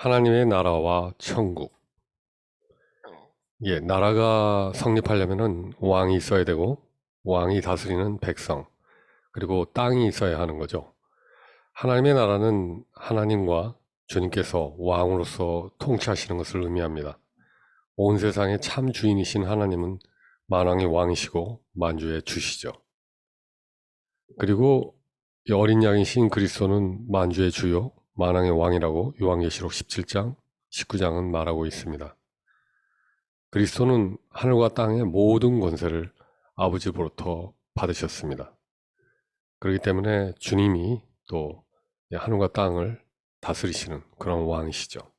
하나님의 나라와 천국. 나라가 성립하려면은 왕이 있어야 되고, 왕이 다스리는 백성, 그리고 땅이 있어야 하는 거죠. 하나님의 나라는 하나님과 주님께서 왕으로서 통치하시는 것을 의미합니다. 온 세상의 참 주인이신 하나님은 만왕의 왕이시고 만주의 주시죠. 그리고 이 어린 양이신 그리스도는 만주의 주요, 만왕의 왕이라고 요한계시록 17장, 19장은 말하고 있습니다. 그리스도는 하늘과 땅의 모든 권세를 아버지로부터 받으셨습니다. 그렇기 때문에 주님이 또 하늘과 땅을 다스리시는 그런 왕이시죠.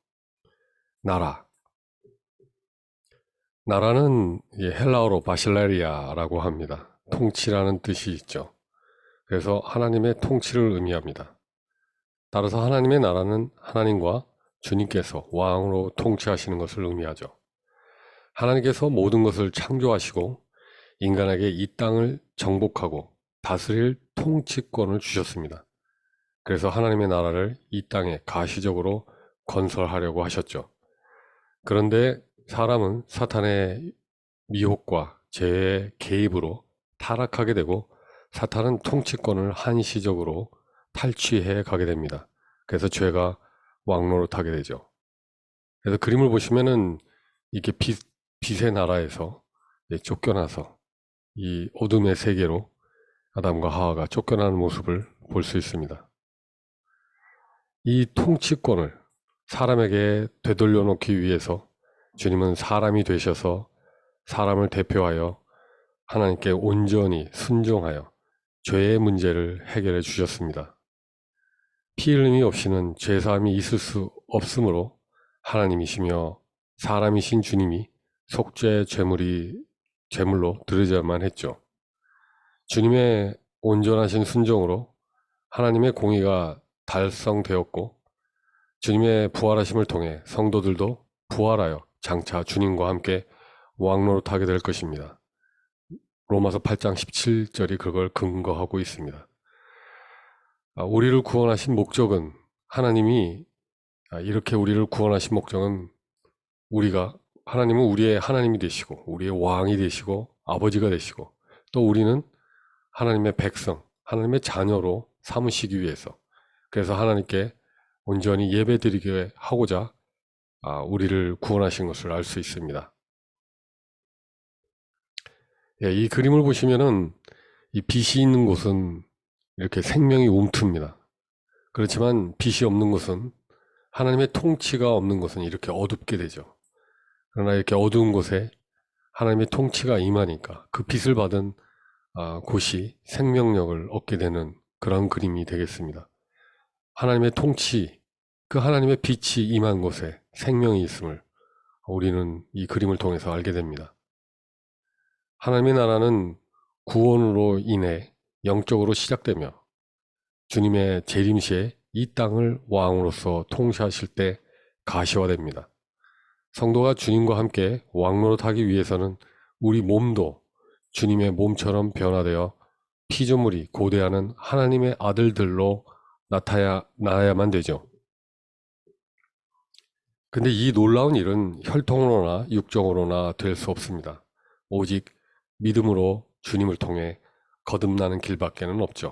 나라는 헬라어로 바실레리아라고 합니다. 통치라는 뜻이 있죠. 그래서 하나님의 통치를 의미합니다. 따라서 하나님의 나라는 하나님과 주님께서 왕으로 통치하시는 것을 의미하죠. 하나님께서 모든 것을 창조하시고 인간에게 이 땅을 정복하고 다스릴 통치권을 주셨습니다. 그래서 하나님의 나라를 이 땅에 가시적으로 건설하려고 하셨죠. 그런데 사람은 사탄의 미혹과 죄의 개입으로 타락하게 되고 사탄은 통치권을 한시적으로 탈취해 가게 됩니다. 그래서 죄가 왕노릇하게 되죠. 그래서 그림을 보시면은 이게 빛의 나라에서 쫓겨나서 이 어둠의 세계로 아담과 하와가 쫓겨나는 모습을 볼 수 있습니다. 이 통치권을 사람에게 되돌려 놓기 위해서 주님은 사람이 되셔서 사람을 대표하여 하나님께 온전히 순종하여 죄의 문제를 해결해 주셨습니다. 피 흘림이 없이는 죄사함이 있을 수 없으므로 하나님이시며 사람이신 주님이 속죄 제물로 드려져야만 했죠. 주님의 온전하신 순종으로 하나님의 공의가 달성되었고 주님의 부활하심을 통해 성도들도 부활하여 장차 주님과 함께 왕노릇하게 될 것입니다. 로마서 8장 17절이 그걸 근거하고 있습니다. 우리를 구원하신 목적은 하나님이 이렇게 우리를 구원하신 목적은 하나님은 우리의 하나님이 되시고 우리의 왕이 되시고 아버지가 되시고 또 우리는 하나님의 백성, 하나님의 자녀로 삼으시기 위해서 그래서 하나님께 온전히 예배드리게 하고자 우리를 구원하신 것을 알 수 있습니다. 이 그림을 보시면은 이 빛이 있는 곳은 이렇게 생명이 움틉니다. 그렇지만 빛이 없는 곳은 하나님의 통치가 없는 곳은 이렇게 어둡게 되죠. 그러나 이렇게 어두운 곳에 하나님의 통치가 임하니까 그 빛을 받은 곳이 생명력을 얻게 되는 그런 그림이 되겠습니다. 하나님의 통치, 그 하나님의 빛이 임한 곳에 생명이 있음을 우리는 이 그림을 통해서 알게 됩니다. 하나님의 나라는 구원으로 인해 영적으로 시작되며 주님의 재림시에 이 땅을 왕으로서 통치하실 때 가시화됩니다. 성도가 주님과 함께 왕노릇하기 위해서는 우리 몸도 주님의 몸처럼 변화되어 피조물이 고대하는 하나님의 아들들로 나타나야만 되죠. 근데 이 놀라운 일은 혈통으로나 육정으로나 될 수 없습니다. 오직 믿음으로 주님을 통해 거듭나는 길밖에는 없죠.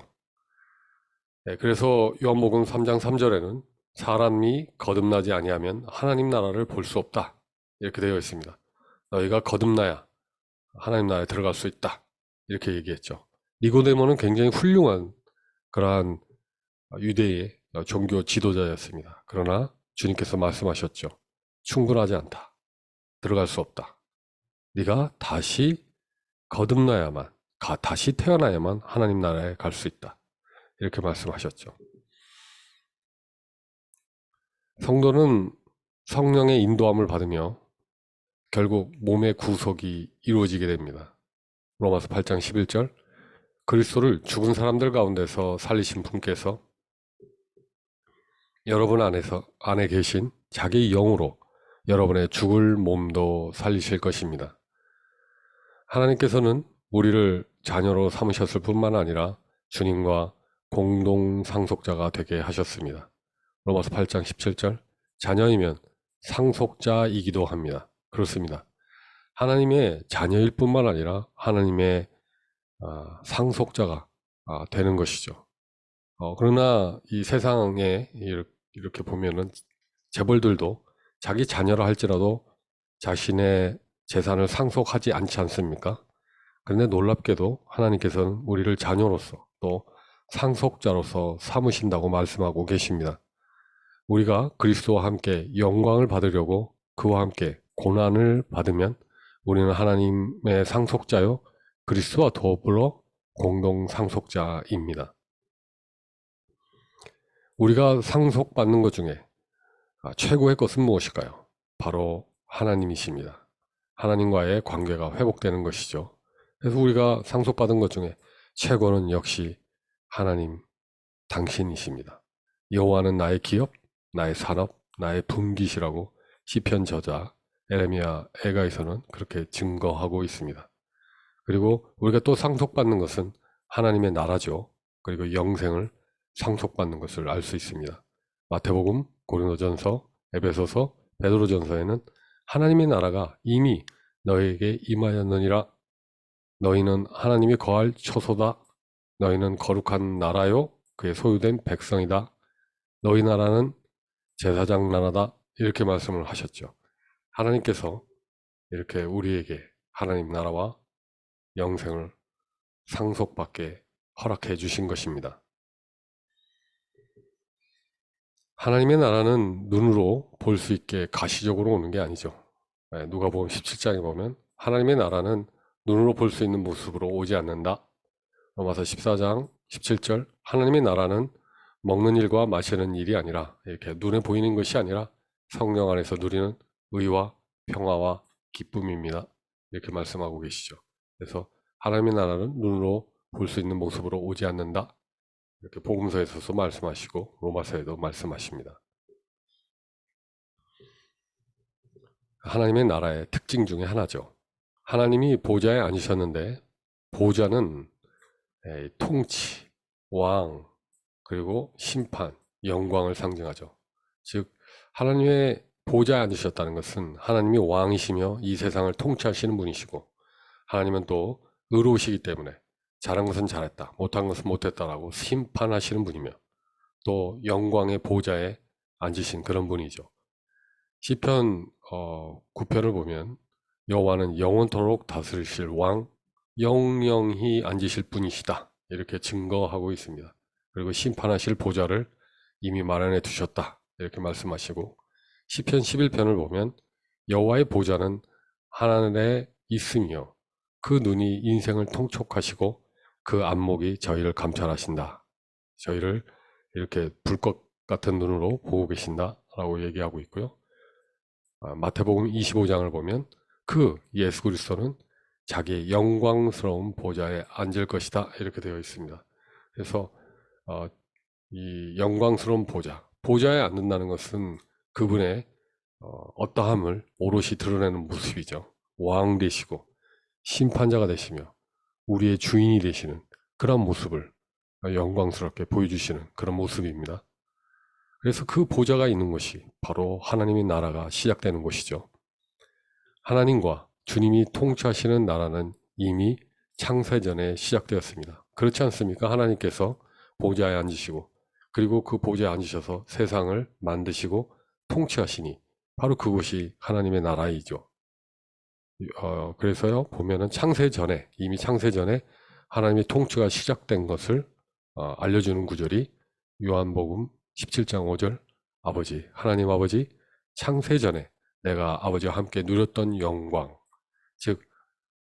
그래서 요한복음 3장 3절에는 사람이 거듭나지 아니하면 하나님 나라를 볼 수 없다 이렇게 되어 있습니다. 너희가 거듭나야 하나님 나라에 들어갈 수 있다 이렇게 얘기했죠. 니고데모는 굉장히 훌륭한 그러한 유대의 종교 지도자였습니다. 그러나 주님께서 말씀하셨죠. 충분하지 않다. 들어갈 수 없다. 네가 다시 거듭나야만, 다시 태어나야만 하나님 나라에 갈 수 있다. 이렇게 말씀하셨죠. 성도는 성령의 인도함을 받으며 결국 몸의 구속이 이루어지게 됩니다. 로마서 8장 11절 그리스도를 죽은 사람들 가운데서 살리신 분께서 여러분 안에 계신 자기 영으로 여러분의 죽을 몸도 살리실 것입니다. 하나님께서는 우리를 자녀로 삼으셨을 뿐만 아니라 주님과 공동 상속자가 되게 하셨습니다. 로마서 8장 17절 자녀이면 상속자이기도 합니다. 그렇습니다. 하나님의 자녀일 뿐만 아니라 하나님의 상속자가 되는 것이죠. 그러나 이 세상에 이렇게 보면은 재벌들도 자기 자녀라 할지라도 자신의 재산을 상속하지 않지 않습니까? 그런데 놀랍게도 하나님께서는 우리를 자녀로서 또 상속자로서 삼으신다고 말씀하고 계십니다. 우리가 그리스도와 함께 영광을 받으려고 그와 함께 고난을 받으면 우리는 하나님의 상속자요 그리스도와 더불어 공동 상속자입니다. 우리가 상속받는 것 중에 최고의 것은 무엇일까요? 바로 하나님이십니다. 하나님과의 관계가 회복되는 것이죠. 그래서 우리가 상속받은 것 중에 최고는 역시 하나님 당신이십니다. 여호와는 나의 기업, 나의 산업, 나의 분깃이라고 시편 저자 에레미야 애가에서는 그렇게 증거하고 있습니다. 그리고 우리가 또 상속받는 것은 하나님의 나라죠. 그리고 영생을 상속받는 것을 알 수 있습니다. 마태복음, 고린도전서, 에베소서, 베드로전서에는 하나님의 나라가 이미 너에게 임하였느니라. 너희는 하나님이 거할 처소다. 너희는 거룩한 나라요 그의 소유된 백성이다. 너희 나라는 제사장 나라다. 이렇게 말씀을 하셨죠. 하나님께서 이렇게 우리에게 하나님 나라와 영생을 상속받게 허락해 주신 것입니다. 하나님의 나라는 눈으로 볼 수 있게 가시적으로 오는 게 아니죠. 누가복음 17장에 보면 하나님의 나라는 눈으로 볼 수 있는 모습으로 오지 않는다. 로마서 14장 17절 하나님의 나라는 먹는 일과 마시는 일이 아니라 이렇게 눈에 보이는 것이 아니라 성령 안에서 누리는 의와 평화와 기쁨입니다. 이렇게 말씀하고 계시죠. 그래서 하나님의 나라는 눈으로 볼 수 있는 모습으로 오지 않는다. 이렇게 복음서에서도 말씀하시고 로마서에도 말씀하십니다. 하나님의 나라의 특징 중에 하나죠. 하나님이 보좌에 앉으셨는데 보좌는 통치, 왕, 그리고 심판, 영광을 상징하죠. 즉 하나님의 보좌에 앉으셨다는 것은 하나님이 왕이시며 이 세상을 통치하시는 분이시고 하나님은 또 의로우시기 때문에 잘한 것은 잘했다, 못한 것은 못했다라고 심판하시는 분이며 또 영광의 보좌에 앉으신 그런 분이죠. 시편 9편을 보면 여호와는 영원토록 다스리실 왕, 영영히 앉으실 분이시다 이렇게 증거하고 있습니다. 그리고 심판하실 보좌를 이미 마련해 두셨다 이렇게 말씀하시고 시편 11편을 보면 여호와의 보좌는 하늘에 있으며 그 눈이 인생을 통촉하시고 그 안목이 저희를 감찰하신다. 저희를 이렇게 불꽃 같은 눈으로 보고 계신다 라고 얘기하고 있고요. 마태복음 25장을 보면 그 예수 그리스도는 자기의 영광스러운 보좌에 앉을 것이다 이렇게 되어 있습니다. 그래서 이 영광스러운 보좌에 앉는다는 것은 그분의 어떠함을 오롯이 드러내는 모습이죠. 왕 되시고 심판자가 되시며 우리의 주인이 되시는 그런 모습을 영광스럽게 보여주시는 그런 모습입니다. 그래서 그 보좌가 있는 것이 바로 하나님의 나라가 시작되는 곳이죠. 하나님과 주님이 통치하시는 나라는 이미 창세전에 시작되었습니다. 그렇지 않습니까? 하나님께서 보좌에 앉으시고 그리고 그 보좌에 앉으셔서 세상을 만드시고 통치하시니 바로 그곳이 하나님의 나라이죠. 그래서요 보면은 이미 창세전에 하나님의 통치가 시작된 것을 알려주는 구절이 요한복음 17장 5절 아버지 하나님 아버지 창세전에 내가 아버지와 함께 누렸던 영광, 즉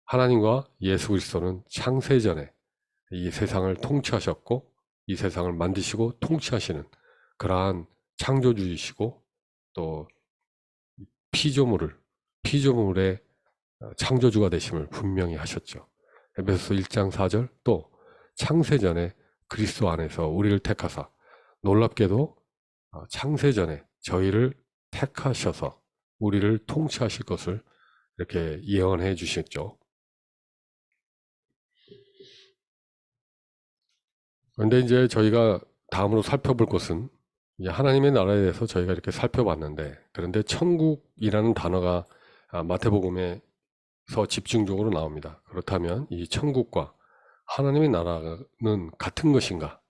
하나님과 예수 그리스도는 창세전에 이 세상을 통치하셨고 이 세상을 만드시고 통치하시는 그러한 창조주이시고 또 피조물의 창조주가 되심을 분명히 하셨죠. 에베소서 1장 4절 또 창세전에 그리스도 안에서 우리를 택하사 놀랍게도 창세전에 저희를 택하셔서 우리를 통치하실 것을 이렇게 예언해 주셨죠. 그런데 이제 저희가 다음으로 살펴볼 것은 이제 하나님의 나라에 대해서 저희가 이렇게 살펴봤는데, 그런데 천국이라는 단어가 마태복음에서 집중적으로 나옵니다. 그렇다면 이 천국과 하나님의 나라는 같은 것인가?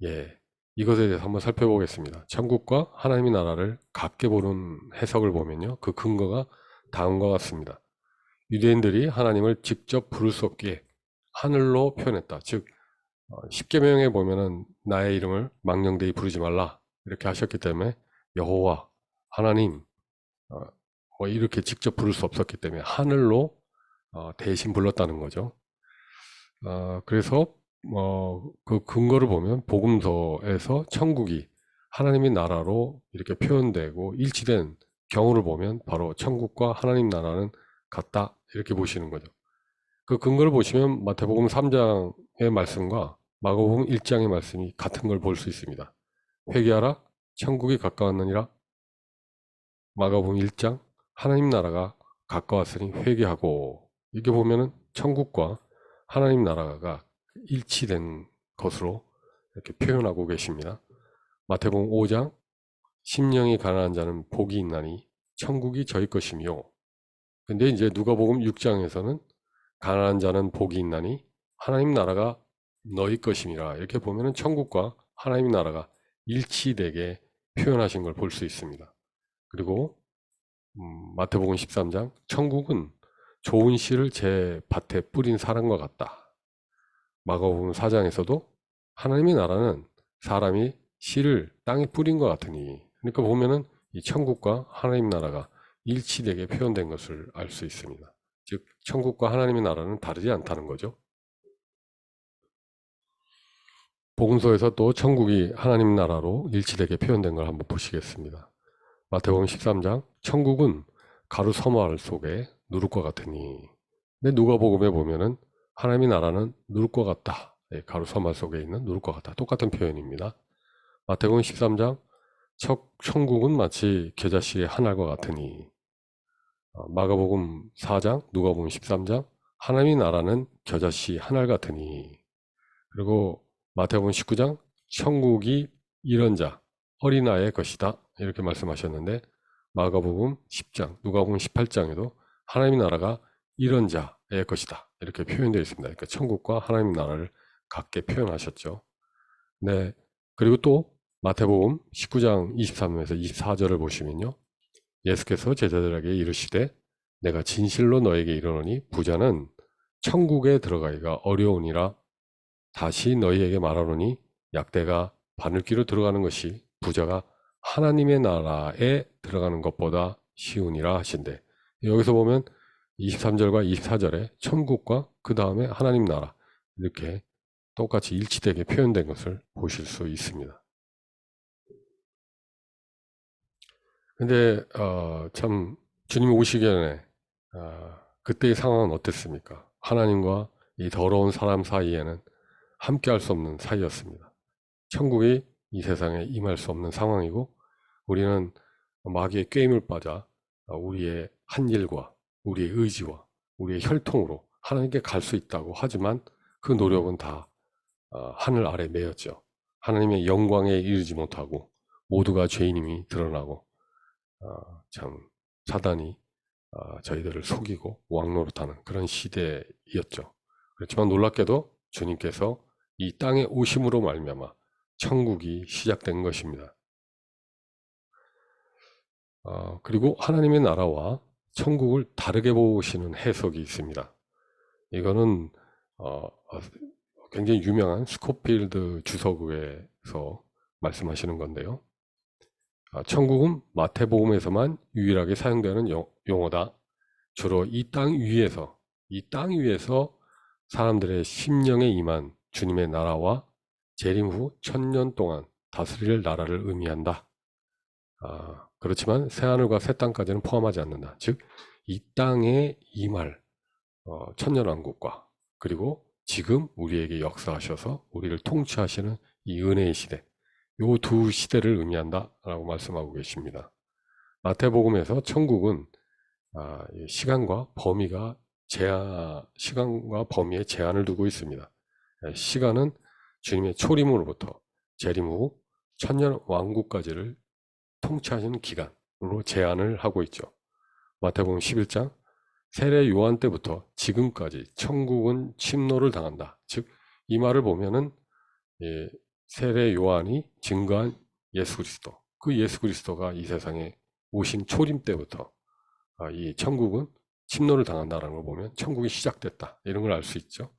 예, 이것에 대해서 한번 살펴보겠습니다. 천국과 하나님의 나라를 같게 보는 해석을 보면요, 그 근거가 다음과 같습니다. 유대인들이 하나님을 직접 부를 수 없게 하늘로 표현했다. 즉, 십계명에 보면은 나의 이름을 망령되이 부르지 말라 이렇게 하셨기 때문에 여호와 하나님 뭐 이렇게 직접 부를 수 없었기 때문에 하늘로 대신 불렀다는 거죠. 그래서 그 근거를 보면 복음서에서 천국이 하나님의 나라로 이렇게 표현되고 일치된 경우를 보면 바로 천국과 하나님 나라는 같다 이렇게 보시는 거죠. 그 근거를 보시면 마태복음 3장의 말씀과 마가복음 1장의 말씀이 같은 걸 볼 수 있습니다. 회개하라 천국이 가까웠느니라. 마가복음 1장 하나님 나라가 가까웠으니 회개하고. 이렇게 보면은 천국과 하나님 나라가 일치된 것으로 이렇게 표현하고 계십니다. 마태복음 5장 심령이 가난한 자는 복이 있나니 천국이 저희 것이며. 근데 이제 누가복음 6장에서는 가난한 자는 복이 있나니 하나님 나라가 너희 것임이라. 이렇게 보면은 천국과 하나님 나라가 일치되게 표현하신 걸 볼 수 있습니다. 그리고 마태복음 13장 천국은 좋은 씨를 제 밭에 뿌린 사람과 같다. 마가복음 4장에서도 하나님의 나라는 사람이 씨를 땅에 뿌린 것 같으니. 그러니까 보면은 이 천국과 하나님 나라가 일치되게 표현된 것을 알 수 있습니다. 즉 천국과 하나님의 나라는 다르지 않다는 거죠. 복음서에서 또 천국이 하나님 나라로 일치되게 표현된 걸 한번 보시겠습니다. 마태복음 13장 천국은 가루 서말 속에 누룩과 같으니. 근데 누가복음에 보면은 하나님의 나라는 누룩과 같다. 가루 서말 속에 있는 누룩과 같다. 똑같은 표현입니다. 마태복음 13장 천국은 마치 겨자씨의 한 알과 같으니. 마가복음 4장 누가복음 13장 하나님의 나라는 겨자씨 한 알 같으니. 그리고 마태복음 19장 천국이 이런 자 어린아이의 것이다 이렇게 말씀하셨는데, 마가복음 10장 누가복음 18장에도 하나님의 나라가 이런 자의 것이다 이렇게 표현되어 있습니다. 그러니까 천국과 하나님의 나라를 같게 표현하셨죠. 네. 그리고 또 마태복음 19장 23절에서 24절을 보시면요, 예수께서 제자들에게 이르시되 내가 진실로 너에게 이르노니 부자는 천국에 들어가기가 어려우니라. 다시 너희에게 말하노니 약대가 바늘귀로 들어가는 것이 부자가 하나님의 나라에 들어가는 것보다 쉬우니라 하신대. 여기서 보면 23절과 24절에 천국과 그 다음에 하나님 나라 이렇게 똑같이 일치되게 표현된 것을 보실 수 있습니다. 근데 참 주님이 오시기 전에 그때의 상황은 어땠습니까? 하나님과 이 더러운 사람 사이에는 함께 할 수 없는 사이였습니다. 천국이 이 세상에 임할 수 없는 상황이고, 우리는 마귀의 꾀임을 빠져 우리의 한 일과 우리의 의지와 우리의 혈통으로 하나님께 갈 수 있다고 하지만 그 노력은 다 하늘 아래 매였죠. 하나님의 영광에 이르지 못하고 모두가 죄인임이 드러나고 참 사단이 저희들을 속이고 왕노릇하는 그런 시대였죠. 그렇지만 놀랍게도 주님께서 이 땅에 오심으로 말미암아 천국이 시작된 것입니다. 그리고 하나님의 나라와 천국을 다르게 보시는 해석이 있습니다. 이거는 굉장히 유명한 스코필드 주석에서 말씀하시는 건데요. 천국은 마태복음에서만 유일하게 사용되는 용어다. 주로 이 땅 위에서 사람들의 심령에 임한 주님의 나라와 재림 후 1000년 동안 다스릴 나라를 의미한다. 그렇지만 새하늘과 새 땅까지는 포함하지 않는다. 즉, 이 땅에 임할 천년왕국과 그리고 지금 우리에게 역사하셔서 우리를 통치하시는 이 은혜의 시대, 요 두 시대를 의미한다 라고 말씀하고 계십니다. 마태복음에서 천국은 시간과 범위에 제한을 두고 있습니다. 시간은 주님의 초림으로부터 재림 후 천년 왕국까지를 통치하시는 기간으로 제한을 하고 있죠. 마태복음 11장 세례 요한 때부터 지금까지 천국은 침노를 당한다. 즉 이 말을 보면은 세례 요한이 증거한 예수 그리스도, 그 예수 그리스도가 이 세상에 오신 초림 때부터 이 천국은 침노를 당한다라는 걸 보면 천국이 시작됐다, 이런 걸 알 수 있죠.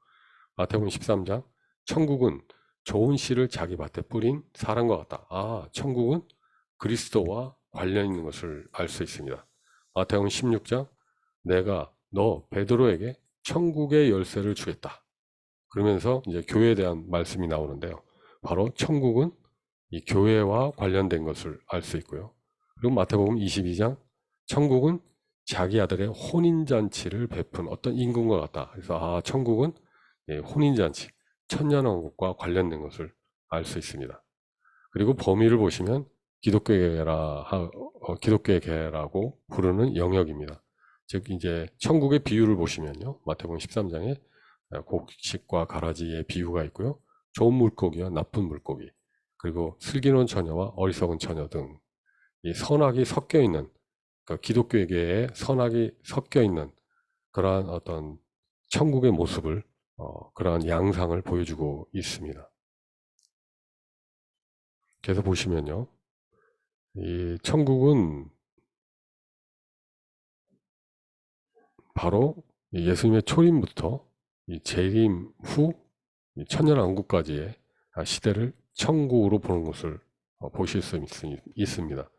마태복음 13장 천국은 좋은 씨를 자기 밭에 뿌린 사람과 같다. 천국은 그리스도와 관련 있는 것을 알 수 있습니다. 마태복음 16장 내가 너 베드로에게 천국의 열쇠를 주겠다. 그러면서 이제 교회에 대한 말씀이 나오는데요. 바로 천국은 이 교회와 관련된 것을 알 수 있고요. 그리고 마태복음 22장 천국은 자기 아들의 혼인잔치를 베푼 어떤 임금과 같다. 그래서 천국은 혼인잔치, 천년왕국과 관련된 것을 알 수 있습니다. 그리고 범위를 보시면 기독교의 계라고 부르는 영역입니다. 즉 이제 천국의 비유를 보시면요, 마태복음 13장에 곡식과 가라지의 비유가 있고요, 좋은 물고기와 나쁜 물고기, 그리고 슬기로운 처녀와 어리석은 처녀 등 이 선악이 섞여 있는, 그러니까 기독교계에 선악이 섞여 있는 그러한 어떤 천국의 모습을, 그러한 양상을 보여주고 있습니다. 그래서 보시면요, 이 천국은 바로 예수님의 초림부터 이 재림 후 천년왕국까지의 시대를 천국으로 보는 것을 보실 수 있습니다.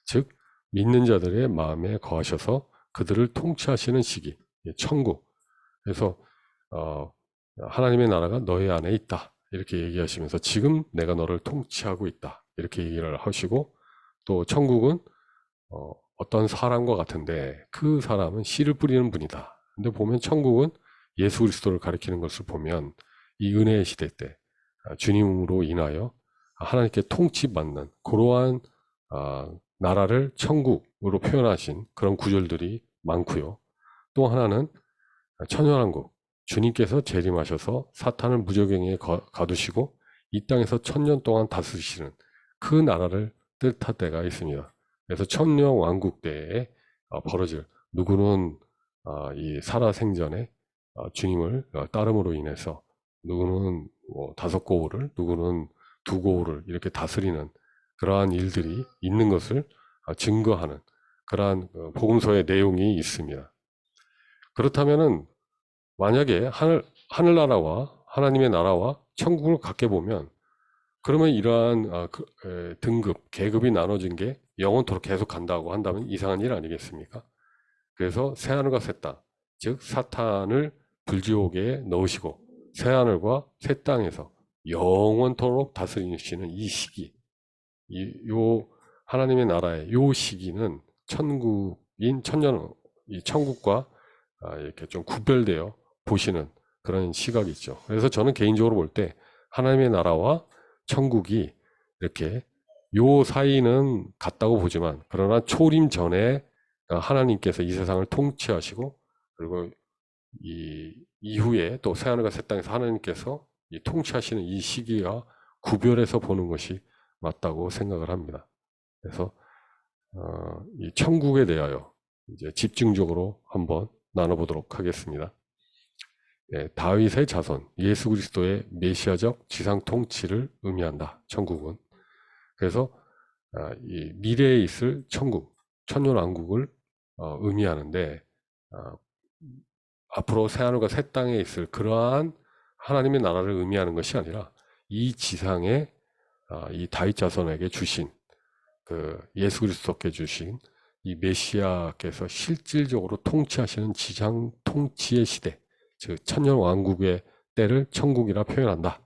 즉 믿는 자들의 마음에 거하셔서 그들을 통치하시는 시기, 천국. 그래서 하나님의 나라가 너희 안에 있다, 이렇게 얘기하시면서 지금 내가 너를 통치하고 있다, 이렇게 얘기를 하시고, 또 천국은 어떤 사람과 같은데 그 사람은 씨를 뿌리는 분이다. 근데 보면 천국은 예수 그리스도를 가리키는 것을 보면 이 은혜의 시대 때 주님으로 인하여 하나님께 통치받는 그러한 나라를 천국으로 표현하신 그런 구절들이 많고요. 또 하나는 천년왕국, 주님께서 재림하셔서 사탄을 무저갱이에 가두시고 이 땅에서 천년 동안 다스리시는 그 나라를 뜻할 때가 있습니다. 그래서 천년왕국 때에 벌어질, 누구는 이 살아생전에 주님을 따름으로 인해서, 누구는 5고을을, 누구는 2고을을 이렇게 다스리는 그러한 일들이 있는 것을 증거하는 그러한 복음서의 내용이 있습니다. 그렇다면은 만약에 하늘나라와 하나님의 나라와 천국을 같게 보면, 그러면 이러한 등급, 계급이 나눠진 게 영원토록 계속 간다고 한다면 이상한 일 아니겠습니까? 그래서 새하늘과 새 땅, 즉 사탄을 불지옥에 넣으시고 새하늘과 새 땅에서 영원토록 다스리시는 이 시기, 요 하나님의 나라의 요 시기는 천국인 이 천국과 이렇게 좀 구별되어 보시는 그런 시각이 있죠. 그래서 저는 개인적으로 볼 때 하나님의 나라와 천국이 이렇게 요 사이는 같다고 보지만, 그러나 초림 전에 하나님께서 이 세상을 통치하시고, 그리고 이 이후에 또 새하늘과 새 땅에서 하나님께서 이 통치하시는 이 시기와 구별해서 보는 것이 맞다고 생각을 합니다. 그래서 이 천국에 대하여 이제 집중적으로 한번 나눠보도록 하겠습니다. 다윗의 자손, 예수 그리스도의 메시아적 지상 통치를 의미한다, 천국은. 그래서 이 미래에 있을 천국, 천년왕국을 의미하는데, 앞으로 새하늘과 새 땅에 있을 그러한 하나님의 나라를 의미하는 것이 아니라 이 지상에 이 다윗 자손에게 주신, 그 예수 그리스도께 주신 이 메시아께서 실질적으로 통치하시는 지상 통치의 시대, 즉 천년 왕국의 때를 천국이라 표현한다.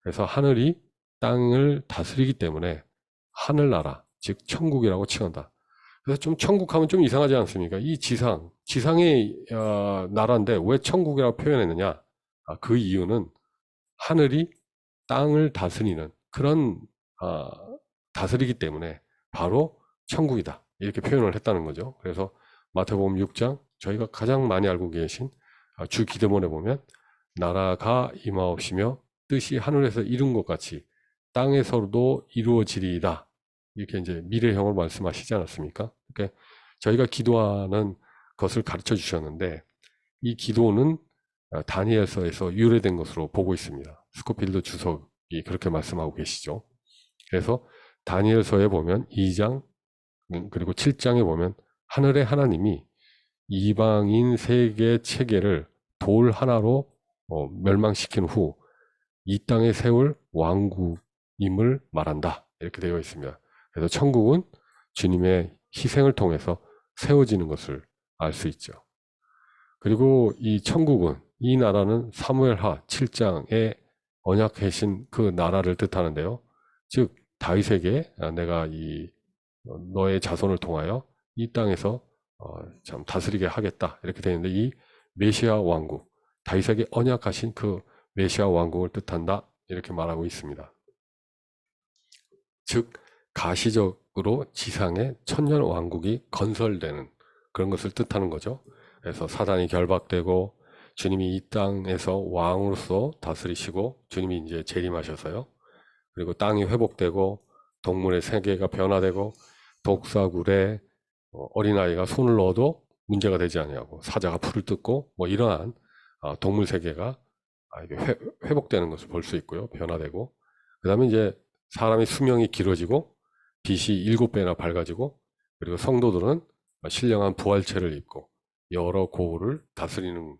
그래서 하늘이 땅을 다스리기 때문에 하늘나라, 즉 천국이라고 칭한다. 그래서 좀 천국하면 좀 이상하지 않습니까? 이 지상의 나라인데 왜 천국이라고 표현했느냐? 그 이유는 하늘이 땅을 다스리는 그런 다스리기 때문에 바로 천국이다, 이렇게 표현을 했다는 거죠. 그래서 마태복음 6장, 저희가 가장 많이 알고 계신 주 기도문에 보면 나라가 임하옵시며 뜻이 하늘에서 이룬 것 같이 땅에서도 이루어지리이다. 이렇게 이제 미래형을 말씀하시지 않았습니까? 그러니까 저희가 기도하는 것을 가르쳐 주셨는데, 이 기도는 다니엘서에서 유래된 것으로 보고 있습니다. 스코필드 주석이 그렇게 말씀하고 계시죠. 그래서 다니엘서에 보면 2장 그리고 7장에 보면 하늘의 하나님이 이방인 세계 체계를 돌 하나로 멸망시킨 후 이 땅에 세울 왕국임을 말한다. 이렇게 되어 있습니다. 그래서 천국은 주님의 희생을 통해서 세워지는 것을 알 수 있죠. 그리고 이 천국은, 이 나라는 사무엘하 7장에 언약하신 그 나라를 뜻하는데요. 즉 다윗에게 내가 너의 자손을 통하여 이 땅에서 참 다스리게 하겠다, 이렇게 되는데, 이 메시아 왕국, 다윗에게 언약하신 그 메시아 왕국을 뜻한다, 이렇게 말하고 있습니다. 즉 가시적으로 지상에 천년 왕국이 건설되는 그런 것을 뜻하는 거죠. 그래서 사단이 결박되고 주님이 이 땅에서 왕으로서 다스리시고, 주님이 이제 재림하셔서요. 그리고 땅이 회복되고 동물의 세계가 변화되고 독사굴에 어린아이가 손을 넣어도 문제가 되지 아니하고 사자가 풀을 뜯고 뭐 이러한 동물 세계가 회복되는 것을 볼 수 있고요. 변화되고, 그 다음에 이제 사람의 수명이 길어지고 빛이 7배나 밝아지고, 그리고 성도들은 신령한 부활체를 입고 여러 고을을 다스리는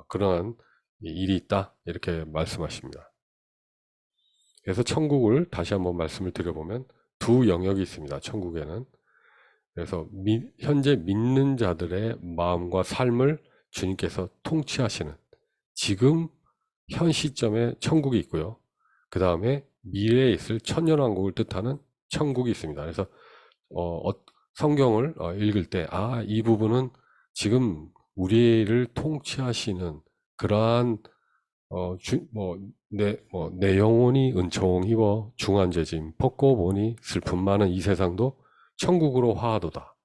그러한 일이 있다, 이렇게 말씀하십니다. 그래서 천국을 다시 한번 말씀을 드려보면 두 영역이 있습니다. 천국에는. 그래서 현재 믿는 자들의 마음과 삶을 주님께서 통치하시는, 지금 현 시점에 천국이 있고요. 그 다음에 미래에 있을 천년왕국을 뜻하는 천국이 있습니다. 그래서 성경을 읽을 때 이 부분은 지금 우리를 통치하시는 그러한 내 영혼이 은총 입어 중한 죄짐 벗고 보니 슬픔 많은 이 세상도 천국으로 화하도다.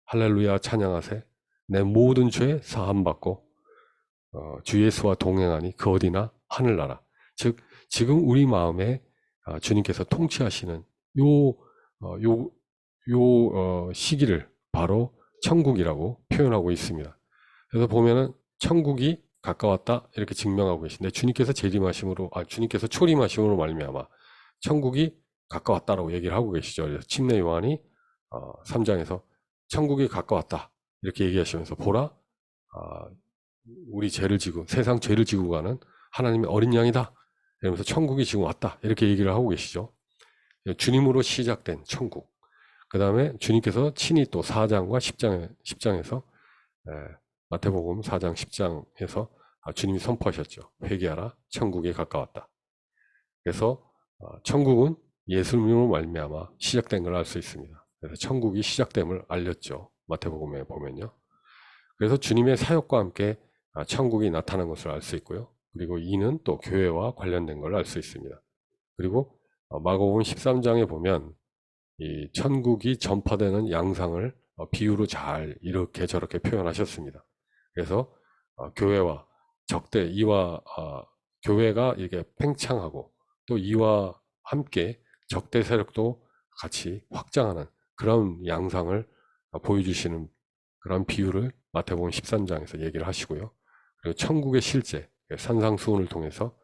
할렐루야 찬양하세. 내 모든 죄 사함받고 주 예수와 동행하니 그 어디나 하늘나라. 즉 지금 우리 마음에 주님께서 통치하시는 시기를 바로 천국이라고 표현하고 있습니다. 그래서 보면은 천국이 가까웠다, 이렇게 증명하고 계신데, 주님께서 주님께서 초림하심으로 말미암아 천국이 가까웠다라고 얘기를 하고 계시죠. 그래서 침례 요한이 3장에서 천국이 가까웠다, 이렇게 얘기하시면서 보라, 우리 죄를 지고 세상 죄를 지고 가는 하나님의 어린 양이다, 이러면서 천국이 지금 왔다, 이렇게 얘기를 하고 계시죠. 주님으로 시작된 천국. 그 다음에 주님께서 친히 또 4장과 10장에서 마태복음 4장 10장에서 주님이 선포하셨죠. 회개하라, 천국이 가까웠다. 그래서 천국은 예수님으로 말미암아 시작된 걸 알 수 있습니다. 그래서 천국이 시작됨을 알렸죠. 마태복음에 보면요. 그래서 주님의 사역과 함께 천국이 나타난 것을 알 수 있고요. 그리고 이는 또 교회와 관련된 걸 알 수 있습니다. 그리고 마가복음 13장에 보면 이 천국이 전파되는 양상을 비유로 잘 이렇게 저렇게 표현하셨습니다. 그래서 교회와 적대, 교회가 이게 팽창하고 또 이와 함께 적대 세력도 같이 확장하는 그런 양상을 보여주시는 그런 비유를 마태복음 13장에서 얘기를 하시고요. 그리고 천국의 실제, 산상수훈을 통해서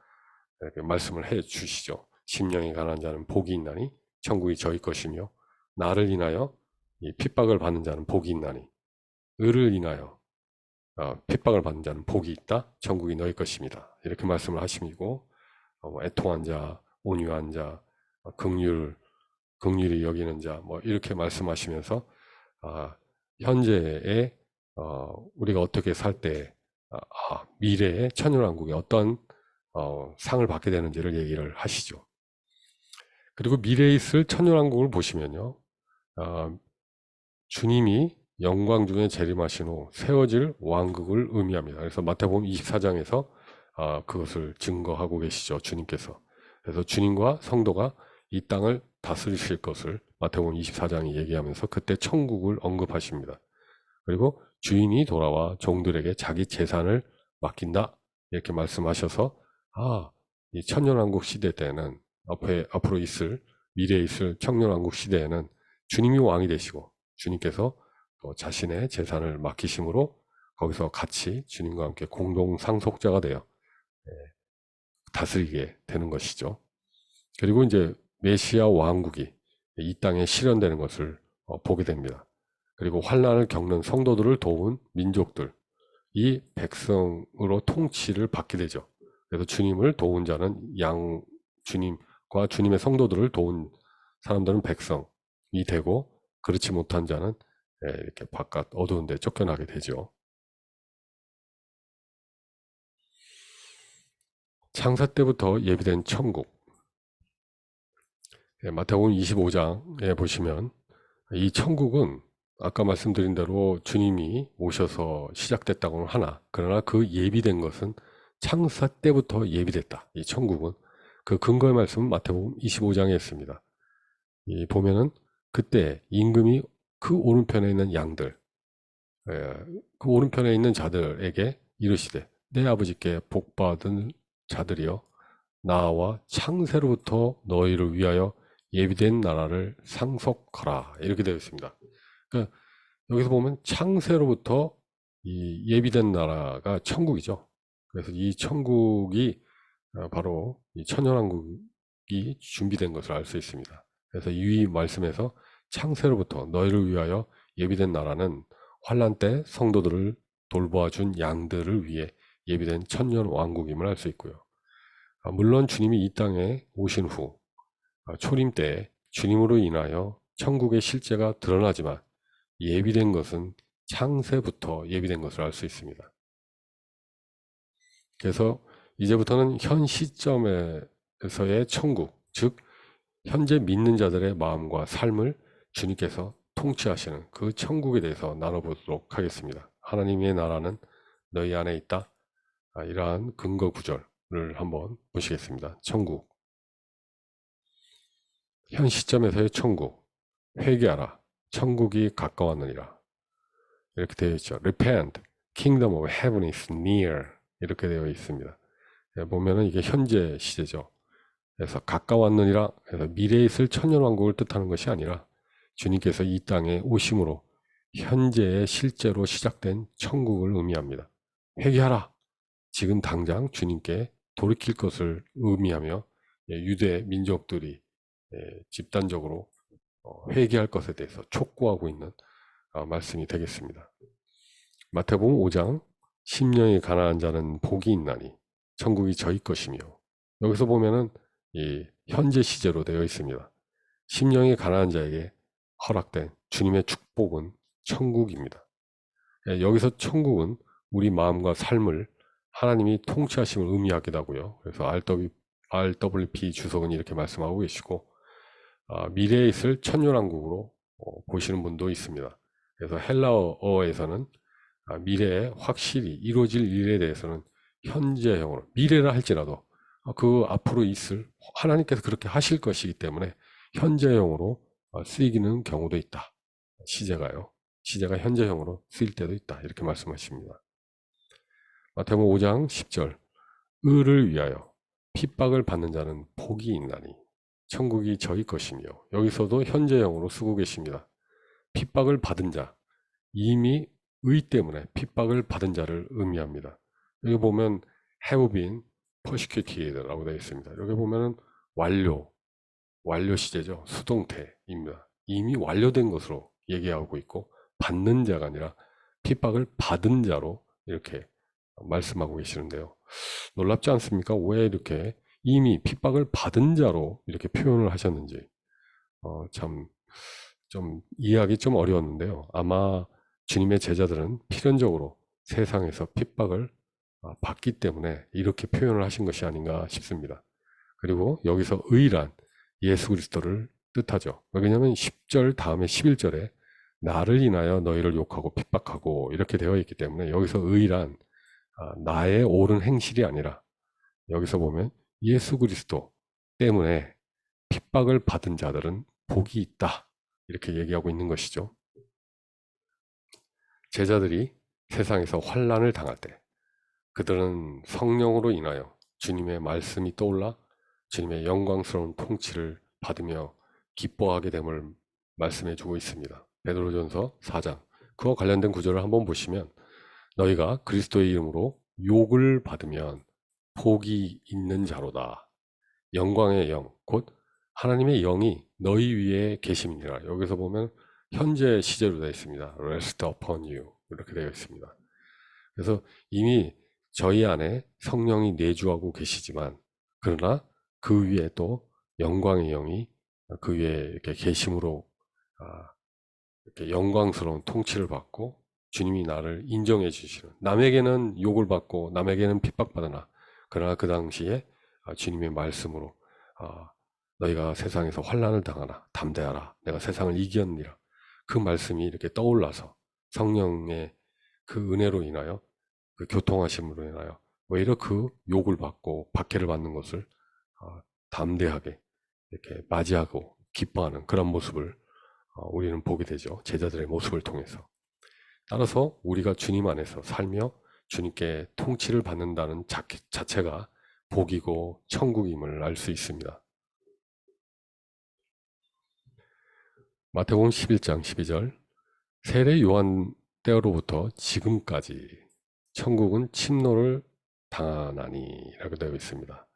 이렇게 말씀을 해 주시죠. 심령이 가난한 자는 복이 있나니 천국이 저희 것이며, 나를 인하여 핍박을 받는 자는 복이 있나니, 의를 인하여 핍박을 받는 자는 복이 있다, 천국이 너희 것입니다, 이렇게 말씀을 하시고, 애통한 자, 온유한 자, 긍휼히 여기는 자, 이렇게 말씀하시면서 현재에 우리가 어떻게 살 때 미래의 천년왕국에 어떤 상을 받게 되는지를 얘기를 하시죠. 그리고 미래에 있을 천년왕국을 보시면요, 주님이 영광 중에 재림하신 후 세워질 왕국을 의미합니다. 그래서 마태복음 24장에서 그것을 증거하고 계시죠, 주님께서. 그래서 주님과 성도가 이 땅을 다스리실 것을 마태복음 24장이 얘기하면서 그때 천국을 언급하십니다. 그리고 주인이 돌아와 종들에게 자기 재산을 맡긴다, 이렇게 말씀하셔서 이 천년왕국 시대 때는 앞으로 미래에 있을 청년왕국 시대에는 주님이 왕이 되시고 주님께서 또 자신의 재산을 맡기심으로 거기서 같이 주님과 함께 공동 상속자가 되어 다스리게 되는 것이죠. 그리고 이제 메시아 왕국이 이 땅에 실현되는 것을 보게 됩니다. 그리고 환난을 겪는 성도들을 도운 민족들, 이 백성으로 통치를 받게 되죠. 그래서 주님을 도운 자는 주님과 주님의 성도들을 도운 사람들은 백성이 되고, 그렇지 못한 자는 이렇게 바깥 어두운 데 쫓겨나게 되죠. 창세 때부터 예비된 천국. 마태복음 25장에 보시면 이 천국은 아까 말씀드린 대로 주님이 오셔서 시작됐다고는 하나, 그러나 그 예비된 것은 창세 때부터 예비됐다. 이 천국은 그 근거의 말씀은 마태복음 25장에 있습니다. 보면은 그때 임금이 그 오른편에 있는 양들, 그 오른편에 있는 자들에게 이르시되 내 아버지께 복받은 자들이여 나와 창세로부터 너희를 위하여 예비된 나라를 상속하라, 이렇게 되어 있습니다. 그러니까 여기서 보면 창세로부터 이 예비된 나라가 천국이죠. 그래서 이 천국이 바로 이 천년왕국이 준비된 것을 알 수 있습니다. 그래서 이 말씀에서 창세로부터 너희를 위하여 예비된 나라는 환난 때 성도들을 돌보아준 양들을 위해 예비된 천년왕국임을 알 수 있고요. 물론 주님이 이 땅에 오신 후 초림 때 주님으로 인하여 천국의 실제가 드러나지만 예비된 것은 창세부터 예비된 것을 알 수 있습니다. 그래서 이제부터는 현 시점에서의 천국, 즉 현재 믿는 자들의 마음과 삶을 주님께서 통치하시는 그 천국에 대해서 나눠보도록 하겠습니다. 하나님의 나라는 너희 안에 있다. 이러한 근거 구절을 한번 보시겠습니다. 천국, 현 시점에서의 천국, 회개하라, 천국이 가까웠느니라, 이렇게 되어 있죠. Repent, Kingdom of Heaven is near, 이렇게 되어 있습니다. 보면은 이게 현재 시제죠. 그래서 가까웠느니라, 그래서 미래에 있을 천년왕국을 뜻하는 것이 아니라 주님께서 이 땅에 오심으로 현재에 실제로 시작된 천국을 의미합니다. 회개하라, 지금 당장 주님께 돌이킬 것을 의미하며 유대 민족들이 집단적으로 회개할 것에 대해서 촉구하고 있는 말씀이 되겠습니다. 마태복음 5장 심령이 가난한 자는 복이 있나니 천국이 저희 것이며, 여기서 보면은 이 현재 시제로 되어 있습니다. 심령이 가난한 자에게 허락된 주님의 축복은 천국입니다. 여기서 천국은 우리 마음과 삶을 하나님이 통치하심을 의미하기도 하고요. 그래서 RWP 주석은 이렇게 말씀하고 계시고, 미래에 있을 천년왕국으로 보시는 분도 있습니다. 그래서 헬라어에서는 미래에 확실히 이루어질 일에 대해서는 현재형으로, 미래라 할지라도 그 앞으로 있을, 하나님께서 그렇게 하실 것이기 때문에 현재형으로 쓰이기는 경우도 있다. 시제가 현재형으로 쓰일 때도 있다, 이렇게 말씀하십니다. 마태복음 5장 10절, 의를 위하여 핍박을 받는 자는 복이 있나니 천국이 저희 것이며, 여기서도 현재형으로 쓰고 계십니다. 핍박을 받은 자, 이미 의 때문에 핍박을 받은 자를 의미합니다. 여기 보면 have been persecuted라고 되어 있습니다. 여기 보면은 완료 시제죠. 수동태입니다. 이미 완료된 것으로 얘기하고 있고, 받는 자가 아니라 핍박을 받은 자로 이렇게 말씀하고 계시는데요. 놀랍지 않습니까? 왜 이렇게 이미 핍박을 받은 자로 이렇게 표현을 하셨는지 참 좀 이해하기 좀 어려웠는데요. 아마 주님의 제자들은 필연적으로 세상에서 핍박을 받기 때문에 이렇게 표현을 하신 것이 아닌가 싶습니다. 그리고 여기서 의란 예수 그리스도를 뜻하죠. 왜냐하면 10절 다음에 11절에 나를 인하여 너희를 욕하고 핍박하고 이렇게 되어 있기 때문에 여기서 의란 나의 옳은 행실이 아니라, 여기서 보면 예수 그리스도 때문에 핍박을 받은 자들은 복이 있다, 이렇게 얘기하고 있는 것이죠. 제자들이 세상에서 환난을 당할 때 그들은 성령으로 인하여 주님의 말씀이 떠올라 주님의 영광스러운 통치를 받으며 기뻐하게 됨을 말씀해 주고 있습니다. 베드로전서 4장 그와 관련된 구절을 한번 보시면 너희가 그리스도의 이름으로 욕을 받으면 복이 있는 자로다. 영광의 영, 곧 하나님의 영이 너희 위에 계심이니라. 여기서 보면 현재 시제로 되어 있습니다. Rest upon you 이렇게 되어 있습니다. 그래서 이미 저희 안에 성령이 내주하고 계시지만 그러나 그 위에 또 영광의 영이 그 위에 이렇게 계심으로 이렇게 영광스러운 통치를 받고 주님이 나를 인정해 주시는, 남에게는 욕을 받고 남에게는 핍박받으나 그러나 그 당시에 주님의 말씀으로 너희가 세상에서 환난을 당하나 담대하라 내가 세상을 이겼느니라, 그 말씀이 이렇게 떠올라서 성령의 그 은혜로 인하여 그 교통하심으로 인하여 오히려 그 욕을 받고 박해를 받는 것을 담대하게 이렇게 맞이하고 기뻐하는 그런 모습을 우리는 보게 되죠. 제자들의 모습을 통해서. 따라서 우리가 주님 안에서 살며 주님께 통치를 받는다는 자체가 복이고 천국임을 알 수 있습니다. 마태복음 11장 12절 세례 요한 때로부터 지금까지 천국은 침노를 당하나니 라고 되어 있습니다.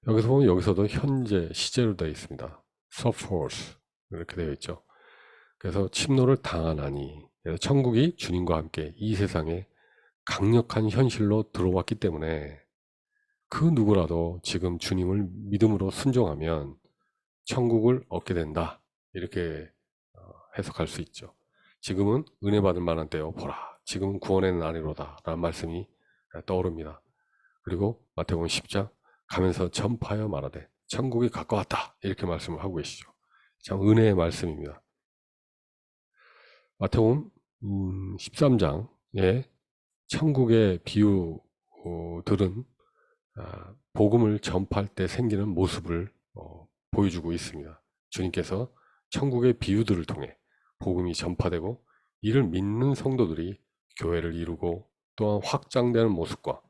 여기서 보면 여기서도 현재 시제로 되어 있습니다. suffered 이렇게 되어 있죠. 그래서 침노를 당하나니, 그래서 천국이 주님과 함께 이 세상에 강력한 현실로 들어왔기 때문에 그 누구라도 지금 주님을 믿음으로 순종하면 천국을 얻게 된다, 이렇게 해석할 수 있죠. 지금은 은혜 받을 만한 때요 보라 지금은 구원의 날이로다 라는 말씀이 떠오릅니다. 그리고 마태복음 10장 가면서 전파하여 말하되 천국이 가까웠다 이렇게 말씀을 하고 계시죠. 참 은혜의 말씀입니다. 마태복음 13장의 천국의 비유들은 복음을 전파할 때 생기는 모습을 보여주고 있습니다. 주님께서 천국의 비유들을 통해 복음이 전파되고 이를 믿는 성도들이 교회를 이루고 또한 확장되는 모습과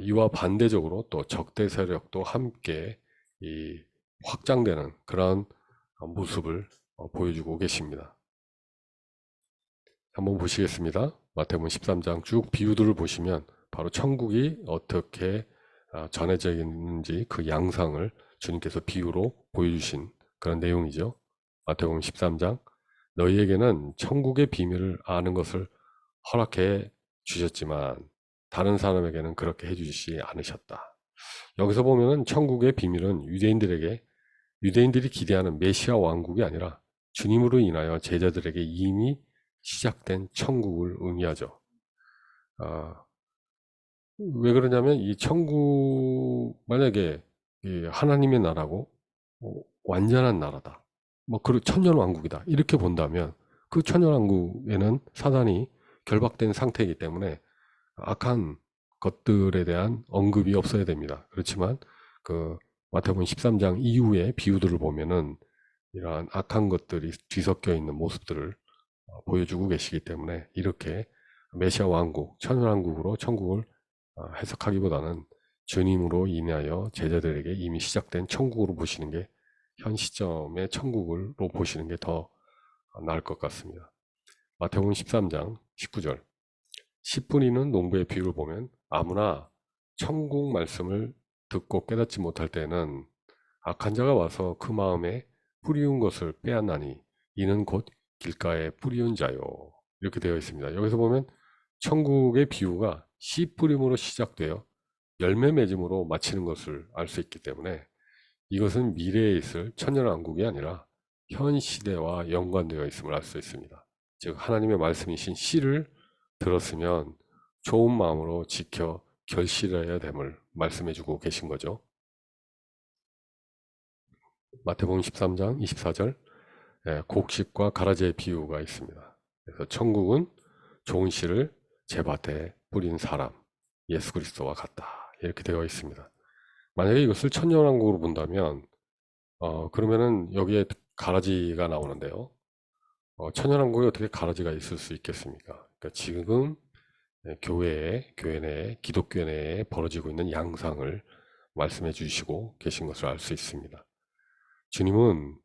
이와 반대적으로 또 적대 세력도 함께 확장되는 그러한 모습을 보여주고 계십니다. 한번 보시겠습니다. 마태복음 13장 쭉 비유들을 보시면 바로 천국이 어떻게 전해져 있는지 그 양상을 주님께서 비유로 보여주신 그런 내용이죠. 마태복음 13장 너희에게는 천국의 비밀을 아는 것을 허락해 주셨지만 다른 사람에게는 그렇게 해주시지 않으셨다. 여기서 보면은 천국의 비밀은 유대인들이 기대하는 메시아 왕국이 아니라 주님으로 인하여 제자들에게 이미 시작된 천국을 의미하죠. 왜 그러냐면 이 천국, 만약에 하나님의 나라고 완전한 나라다, 그 천년왕국이다 이렇게 본다면 그 천년왕국에는 사단이 결박된 상태이기 때문에 악한 것들에 대한 언급이 없어야 됩니다. 그렇지만 그 마태복음 13장 이후의 비유들을 보면은 이러한 악한 것들이 뒤섞여 있는 모습들을 보여주고 계시기 때문에 이렇게 메시아 왕국, 천년왕국으로 천국을 해석하기보다는 주님으로 인하여 제자들에게 이미 시작된 천국으로 보시는 게, 현 시점의 천국으로 보시는 게 더 나을 것 같습니다. 마태복음 13장 19절 씨 뿌리는 농부의 비유를 보면 아무나 천국 말씀을 듣고 깨닫지 못할 때는 악한 자가 와서 그 마음에 뿌리운 것을 빼앗나니 이는 곧 길가에 뿌리운 자요 이렇게 되어 있습니다. 여기서 보면 천국의 비유가 씨 뿌림으로 시작되어 열매 맺음으로 마치는 것을 알 수 있기 때문에 이것은 미래에 있을 천년왕국이 아니라 현 시대와 연관되어 있음을 알 수 있습니다. 즉 하나님의 말씀이신 씨를 들었으면 좋은 마음으로 지켜 결실해야 됨을 말씀해주고 계신 거죠. 마태복음 13장 24절 곡식과 가라지의 비유가 있습니다. 그래서 천국은 좋은 씨를 제 밭에 뿌린 사람 예수 그리스도와 같다 이렇게 되어 있습니다. 만약에 이것을 천년왕국으로 본다면 그러면은 여기에 가라지가 나오는데요. 천년왕국에 어떻게 가라지가 있을 수 있겠습니까? 그러니까 지금 교회 내에, 기독교 내에 벌어지고 있는 양상을 말씀해 주시고 계신 것을 알 수 있습니다. 주님은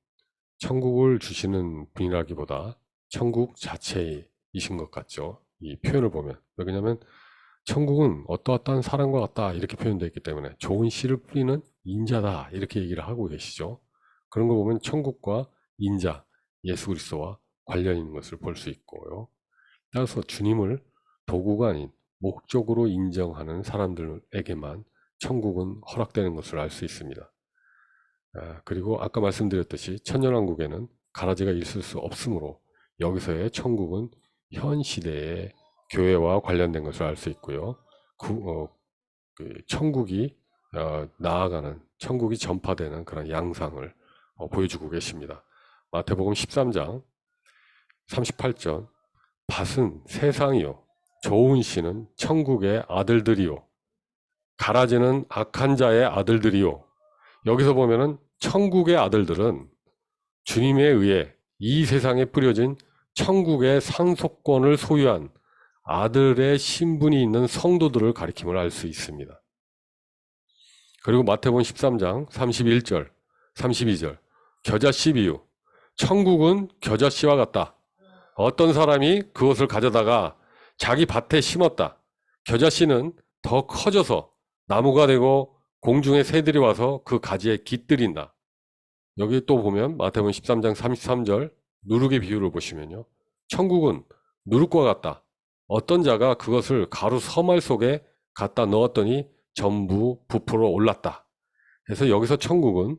천국을 주시는 분이라기보다 천국 자체이신 것 같죠. 이 표현을 보면. 왜냐하면 천국은 어떠어떠한 사람과 같다 이렇게 표현되어 있기 때문에 좋은 씨를 뿌리는 인자다 이렇게 얘기를 하고 계시죠. 그런 걸 보면 천국과 인자, 예수 그리스도와 관련 있는 것을 볼 수 있고요. 따라서 주님을 도구가 아닌 목적으로 인정하는 사람들에게만 천국은 허락되는 것을 알 수 있습니다. 그리고 아까 말씀드렸듯이 천년왕국에는 가라지가 있을 수 없으므로 여기서의 천국은 현 시대의 교회와 관련된 것을 알 수 있고요. 천국이 나아가는, 천국이 전파되는 그런 양상을 보여주고 계십니다. 마태복음 13장 38절 밭은 세상이요 좋은 씨는 천국의 아들들이요 가라지는 악한 자의 아들들이요. 여기서 보면은 천국의 아들들은 주님에 의해 이 세상에 뿌려진 천국의 상속권을 소유한 아들의 신분이 있는 성도들을 가리킴을 알 수 있습니다. 그리고 마태복음 13장 31절, 32절 겨자씨 비유 천국은 겨자씨와 같다. 어떤 사람이 그것을 가져다가 자기 밭에 심었다. 겨자씨는 더 커져서 나무가 되고 공중의 새들이 와서 그 가지에 깃들인다. 여기 또 보면 마태복음 13장 33절 누룩의 비유를 보시면요. 천국은 누룩과 같다. 어떤 자가 그것을 가루 서말 속에 갖다 넣었더니 전부 부풀어 올랐다. 그래서 여기서 천국은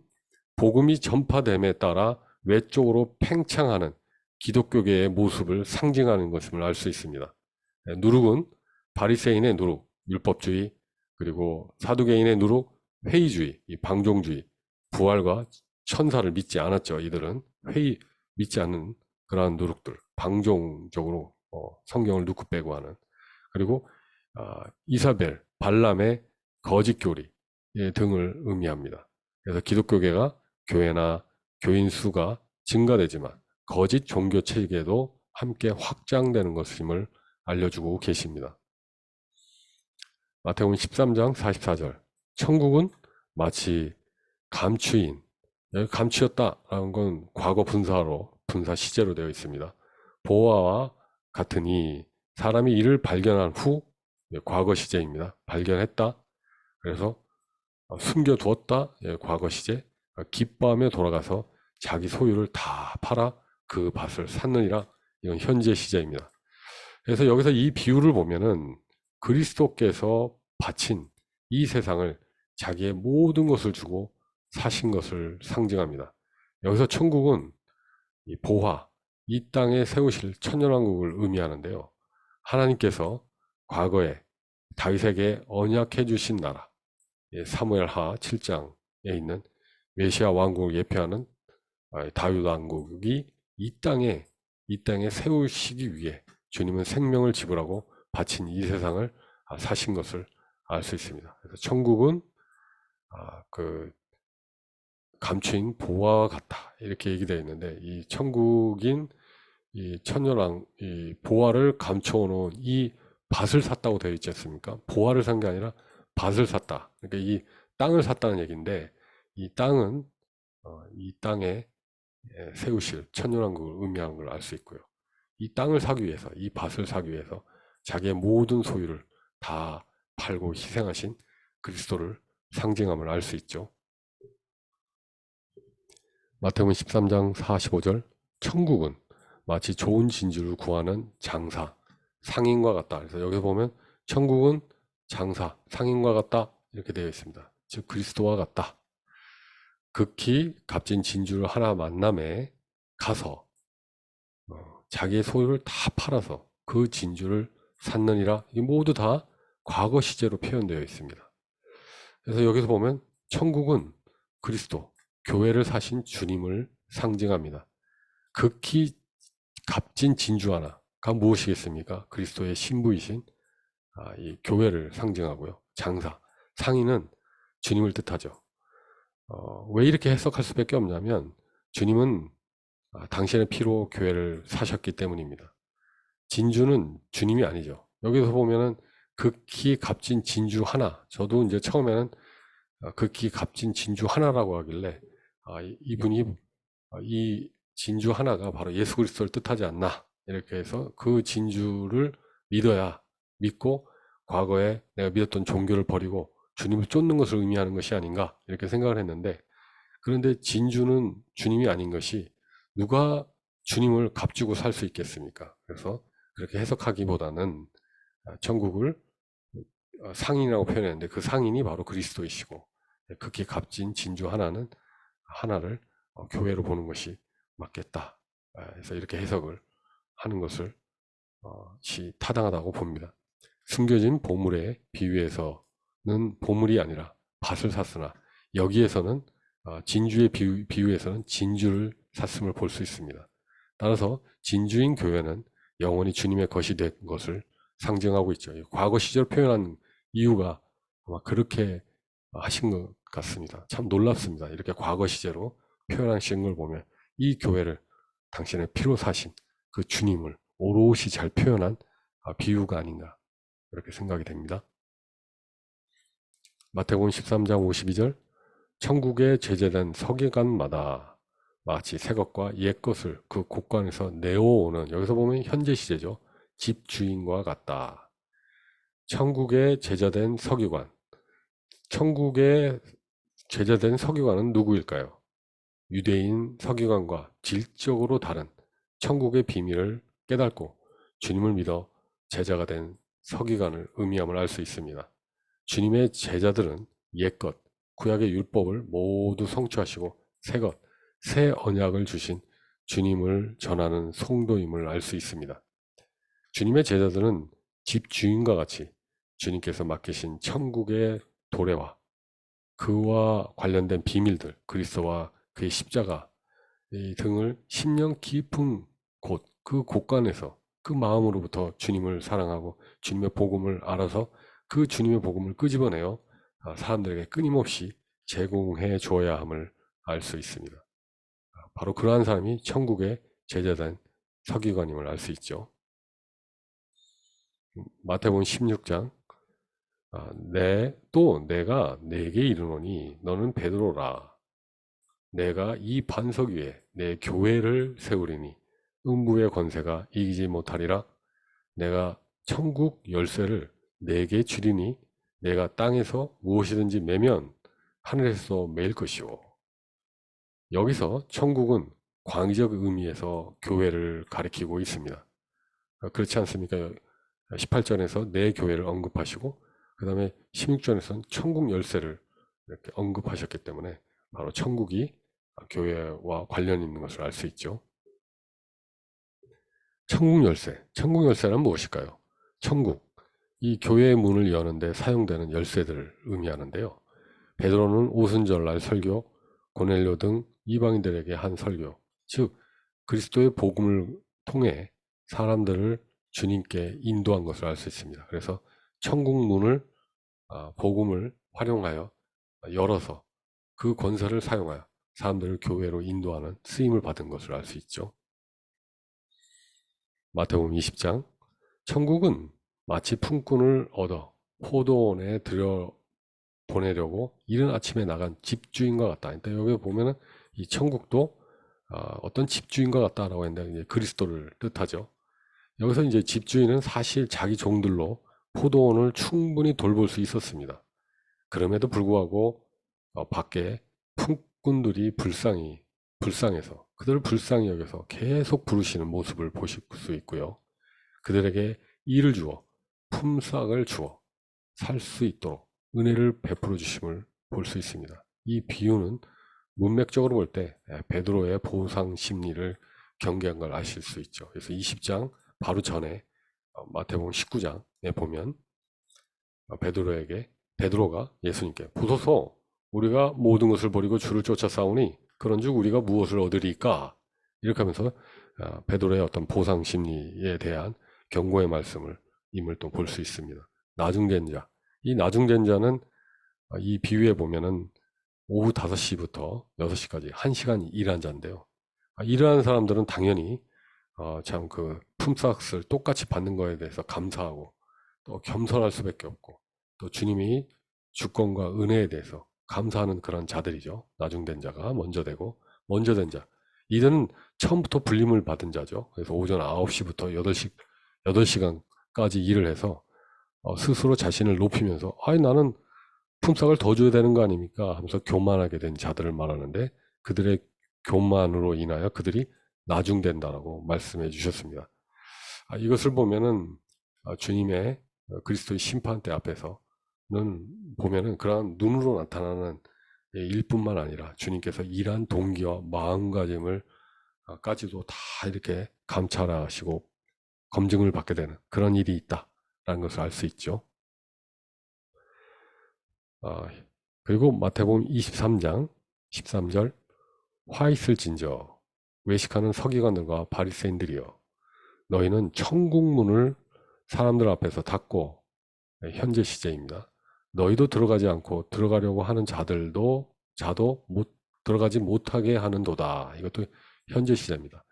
복음이 전파됨에 따라 외적으로 팽창하는 기독교계의 모습을 상징하는 것임을 알 수 있습니다. 누룩은 바리새인의 누룩, 율법주의, 그리고 사두개인의 누룩, 회의주의, 방종주의, 부활과 천사를 믿지 않았죠. 이들은 믿지 않는 그러한 누룩들, 방종적으로 성경을 넣고 빼고 하는. 그리고 이사벨, 발람의 거짓 교리 등을 의미합니다. 그래서 기독교계가 교회나 교인 수가 증가되지만 거짓 종교 체계도 함께 확장되는 것임을 알려주고 계십니다. 마태복음 13장 44절 천국은 마치 감추인, 여기 감추었다라는 건 과거 분사 시제로 되어 있습니다. 보화와 같으니 사람이 이를 발견한 후 과거 시제입니다. 발견했다. 그래서 숨겨두었다. 과거 시제. 기뻐하며 돌아가서 자기 소유를 다 팔아 그 밭을 샀느니라. 이건 현재 시제입니다. 그래서 여기서 이 비유를 보면은 그리스도께서 바친 이 세상을 자기의 모든 것을 주고 사신 것을 상징합니다. 여기서 천국은 이 보화, 이 땅에 세우실 천년왕국을 의미하는데요. 하나님께서 과거에 다윗에게 언약해 주신 나라, 사무엘하 7장에 있는 메시아 왕국을 예표하는 다윗 왕국이 이 땅에 세우시기 위해 주님은 생명을 지불하고 바친 이 세상을 사신 것을 알 수 있습니다. 그래서 천국은 그 감추인 보화와 같다 이렇게 얘기되어 있는데 이 천국인 이 천년왕 이 보화를 감춰놓은 이 밭을 샀다고 되어 있지 않습니까? 보화를 산 게 아니라 밭을 샀다. 그러니까 이 땅을 샀다는 얘기인데 이 땅은 이 땅에 세우실 천년왕국을 의미하는 걸 알 수 있고요. 이 땅을 사기 위해서, 이 밭을 사기 위해서 자기의 모든 소유를 다 팔고 희생하신 그리스도를 상징함을 알 수 있죠. 마태복음 13장 45절 천국은 마치 좋은 진주를 구하는 장사, 상인과 같다. 그래서 여기 보면 천국은 장사, 상인과 같다 이렇게 되어 있습니다. 즉 그리스도와 같다. 극히 값진 진주를 하나 만남에 가서 자기의 소유를 다 팔아서 그 진주를 샀느니라. 이게 모두 다 과거 시제로 표현되어 있습니다. 그래서 여기서 보면 천국은 그리스도, 교회를 사신 주님을 상징합니다. 극히 값진 진주 하나가 무엇이겠습니까? 그리스도의 신부이신 이 교회를 상징하고요. 장사, 상인은 주님을 뜻하죠. 왜 이렇게 해석할 수밖에 없냐면 주님은 당신의 피로 교회를 사셨기 때문입니다. 진주는 주님이 아니죠. 여기서 보면은 극히 값진 진주 하나. 저도 이제 처음에는 극히 값진 진주 하나라고 하길래 이분이 이 진주 하나가 바로 예수 그리스도를 뜻하지 않나, 이렇게 해서 그 진주를 믿고 과거에 내가 믿었던 종교를 버리고 주님을 쫓는 것을 의미하는 것이 아닌가, 이렇게 생각을 했는데, 그런데 진주는 주님이 아닌 것이 누가 주님을 값주고 살 수 있겠습니까? 그래서 그렇게 해석하기보다는 천국을 상인이라고 표현했는데, 그 상인이 바로 그리스도이시고 극히 값진 진주 하나를 교회로 보는 것이 맞겠다. 그래서 이렇게 해석을 하는 것을 타당하다고 봅니다. 숨겨진 보물의 비유에서는 보물이 아니라 밭을 샀으나, 여기에서는 진주의 비유에서는 진주를 샀음을 볼 수 있습니다. 따라서 진주인 교회는 영원히 주님의 것이 된 것을 상징하고 있죠. 과거 시절 표현한 이유가 아마 그렇게 하신 것 같습니다. 참 놀랍습니다. 이렇게 과거 시제로 표현하신 걸 보면 이 교회를 당신의 피로 사신 그 주님을 오롯이 잘 표현한 비유가 아닌가, 그렇게 생각이 됩니다. 마태복음 13장 52절, 천국에 제재된 서기관마다 마치 새 것과 옛 것을 그 곳간에서 내어오는, 여기서 보면 현재 시제죠, 집주인과 같다. 천국에 제자된 서기관, 천국에 제자된 서기관은 누구일까요? 유대인 서기관과 질적으로 다른 천국의 비밀을 깨닫고 주님을 믿어 제자가 된 서기관을 의미함을 알 수 있습니다. 주님의 제자들은 옛것, 구약의 율법을 모두 성취하시고 새것, 새 언약을 주신 주님을 전하는 성도임을 알 수 있습니다. 주님의 제자들은 집주인과 같이 주님께서 맡기신 천국의 도래와 그와 관련된 비밀들, 그리스도와 그의 십자가 등을 10년 깊은 곳, 그 곳간에서 그 마음으로부터 주님을 사랑하고 주님의 복음을 알아서 그 주님의 복음을 끄집어내어 사람들에게 끊임없이 제공해 주어야 함을 알 수 있습니다. 바로 그러한 사람이 천국의 제자된 서기관임을 알 수 있죠. 마태복음 16장, 내가 네게 이르노니 너는 베드로라. 내가 이 반석 위에 내 교회를 세우리니 음부의 권세가 이기지 못하리라. 내가 천국 열쇠를 네게 주리니 내가 땅에서 무엇이든지 매면 하늘에서 매일 것이오. 여기서 천국은 광의적 의미에서 교회를 가리키고 있습니다. 그렇지 않습니까? 18절에서 내 교회를 언급하시고 그 다음에 16절에서는 천국 열쇠를 이렇게 언급하셨기 때문에 바로 천국이 교회와 관련 있는 것을 알 수 있죠. 천국 열쇠, 천국 열쇠란 무엇일까요? 천국, 이 교회의 문을 여는데 사용되는 열쇠들을 의미하는데요. 베드로는 오순절날 설교, 고넬료 등 이방인들에게 한 설교, 즉 그리스도의 복음을 통해 사람들을 주님께 인도한 것을 알 수 있습니다. 그래서 천국 문을 복음을 활용하여 열어서 그 권세를 사용하여 사람들을 교회로 인도하는 쓰임을 받은 것을 알 수 있죠. 마태복음 20장, 천국은 마치 품꾼을 얻어 포도원에 들여 보내려고 이른 아침에 나간 집주인과 같다. 그러니까 여기 보면은 이 천국도 어떤 집주인과 같다라고 했는데 이제 그리스도를 뜻하죠. 여기서 이제 집주인은 사실 자기 종들로 포도원을 충분히 돌볼 수 있었습니다. 그럼에도 불구하고 밖에 품꾼들이 불쌍해서 그들을 불쌍히 여겨서 계속 부르시는 모습을 보실 수 있고요. 그들에게 일을 주어 품삯을 주어 살 수 있도록 은혜를 베풀어 주심을 볼 수 있습니다. 이 비유는 문맥적으로 볼 때 베드로의 보상 심리를 경계한 걸 아실 수 있죠. 그래서 20장 바로 전에 마태복음 19장에 보면 베드로가 예수님께 보소서 우리가 모든 것을 버리고 주를 쫓아 싸우니 그런즉 우리가 무엇을 얻으리까? 이렇게 하면서 베드로의 어떤 보상 심리에 대한 경고의 말씀을 임을 또 볼 수 있습니다. 나중된 자, 이 나중된 자는 이 비유에 보면은 오후 5시부터 6시까지 1시간 일한 자인데요. 일하는 사람들은 당연히 참 그 품삯을 똑같이 받는 거에 대해서 감사하고 또 겸손할 수밖에 없고 또 주님이 주권과 은혜에 대해서 감사하는 그런 자들이죠. 나중된 자가 먼저 되고, 먼저 된 자. 이들은 처음부터 불림을 받은 자죠. 그래서 오전 9시부터 8시간까지 일을 해서 스스로 자신을 높이면서, 아니, 나는 품삯을 더 줘야 되는 거 아닙니까? 하면서 교만하게 된 자들을 말하는데, 그들의 교만으로 인하여 그들이 나중된다라고 말씀해 주셨습니다. 이것을 보면은 주님의 그리스도의 심판대 앞에서는 보면은 그러한 눈으로 나타나는 일뿐만 아니라 주님께서 일한 동기와 마음가짐을 까지도 다 이렇게 감찰하시고 검증을 받게 되는 그런 일이 있다라는 것을 알 수 있죠. 그리고 마태복음 23장 13절, 화 있을 진저 외식하는 서기관들과 바리새인들이여, 너희는 천국 문을 사람들 앞에서 닫고, 현재 시제입니다. 너희도 들어가지 않고 들어가려고 하는 자도 못 들어가지 못하게 하는도다. 이것도 현재 시제입니다.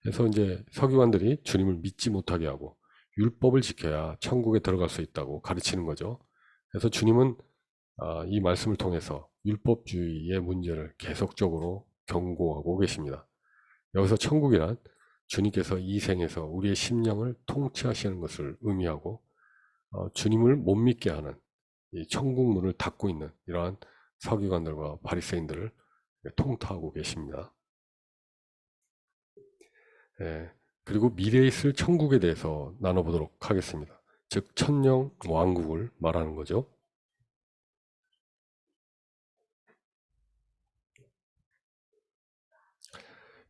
그래서 이제 서기관들이 주님을 믿지 못하게 하고 율법을 지켜야 천국에 들어갈 수 있다고 가르치는 거죠. 그래서 주님은 이 말씀을 통해서 율법주의의 문제를 계속적으로 경고하고 계십니다. 여기서 천국이란 주님께서 이 생에서 우리의 심령을 통치하시는 것을 의미하고, 주님을 못 믿게 하는 이 천국 문을 닫고 있는 이러한 서기관들과 바리새인들을 통타하고 계십니다. 그리고 미래에 있을 천국에 대해서 나눠보도록 하겠습니다. 즉 천령 왕국을 말하는 거죠.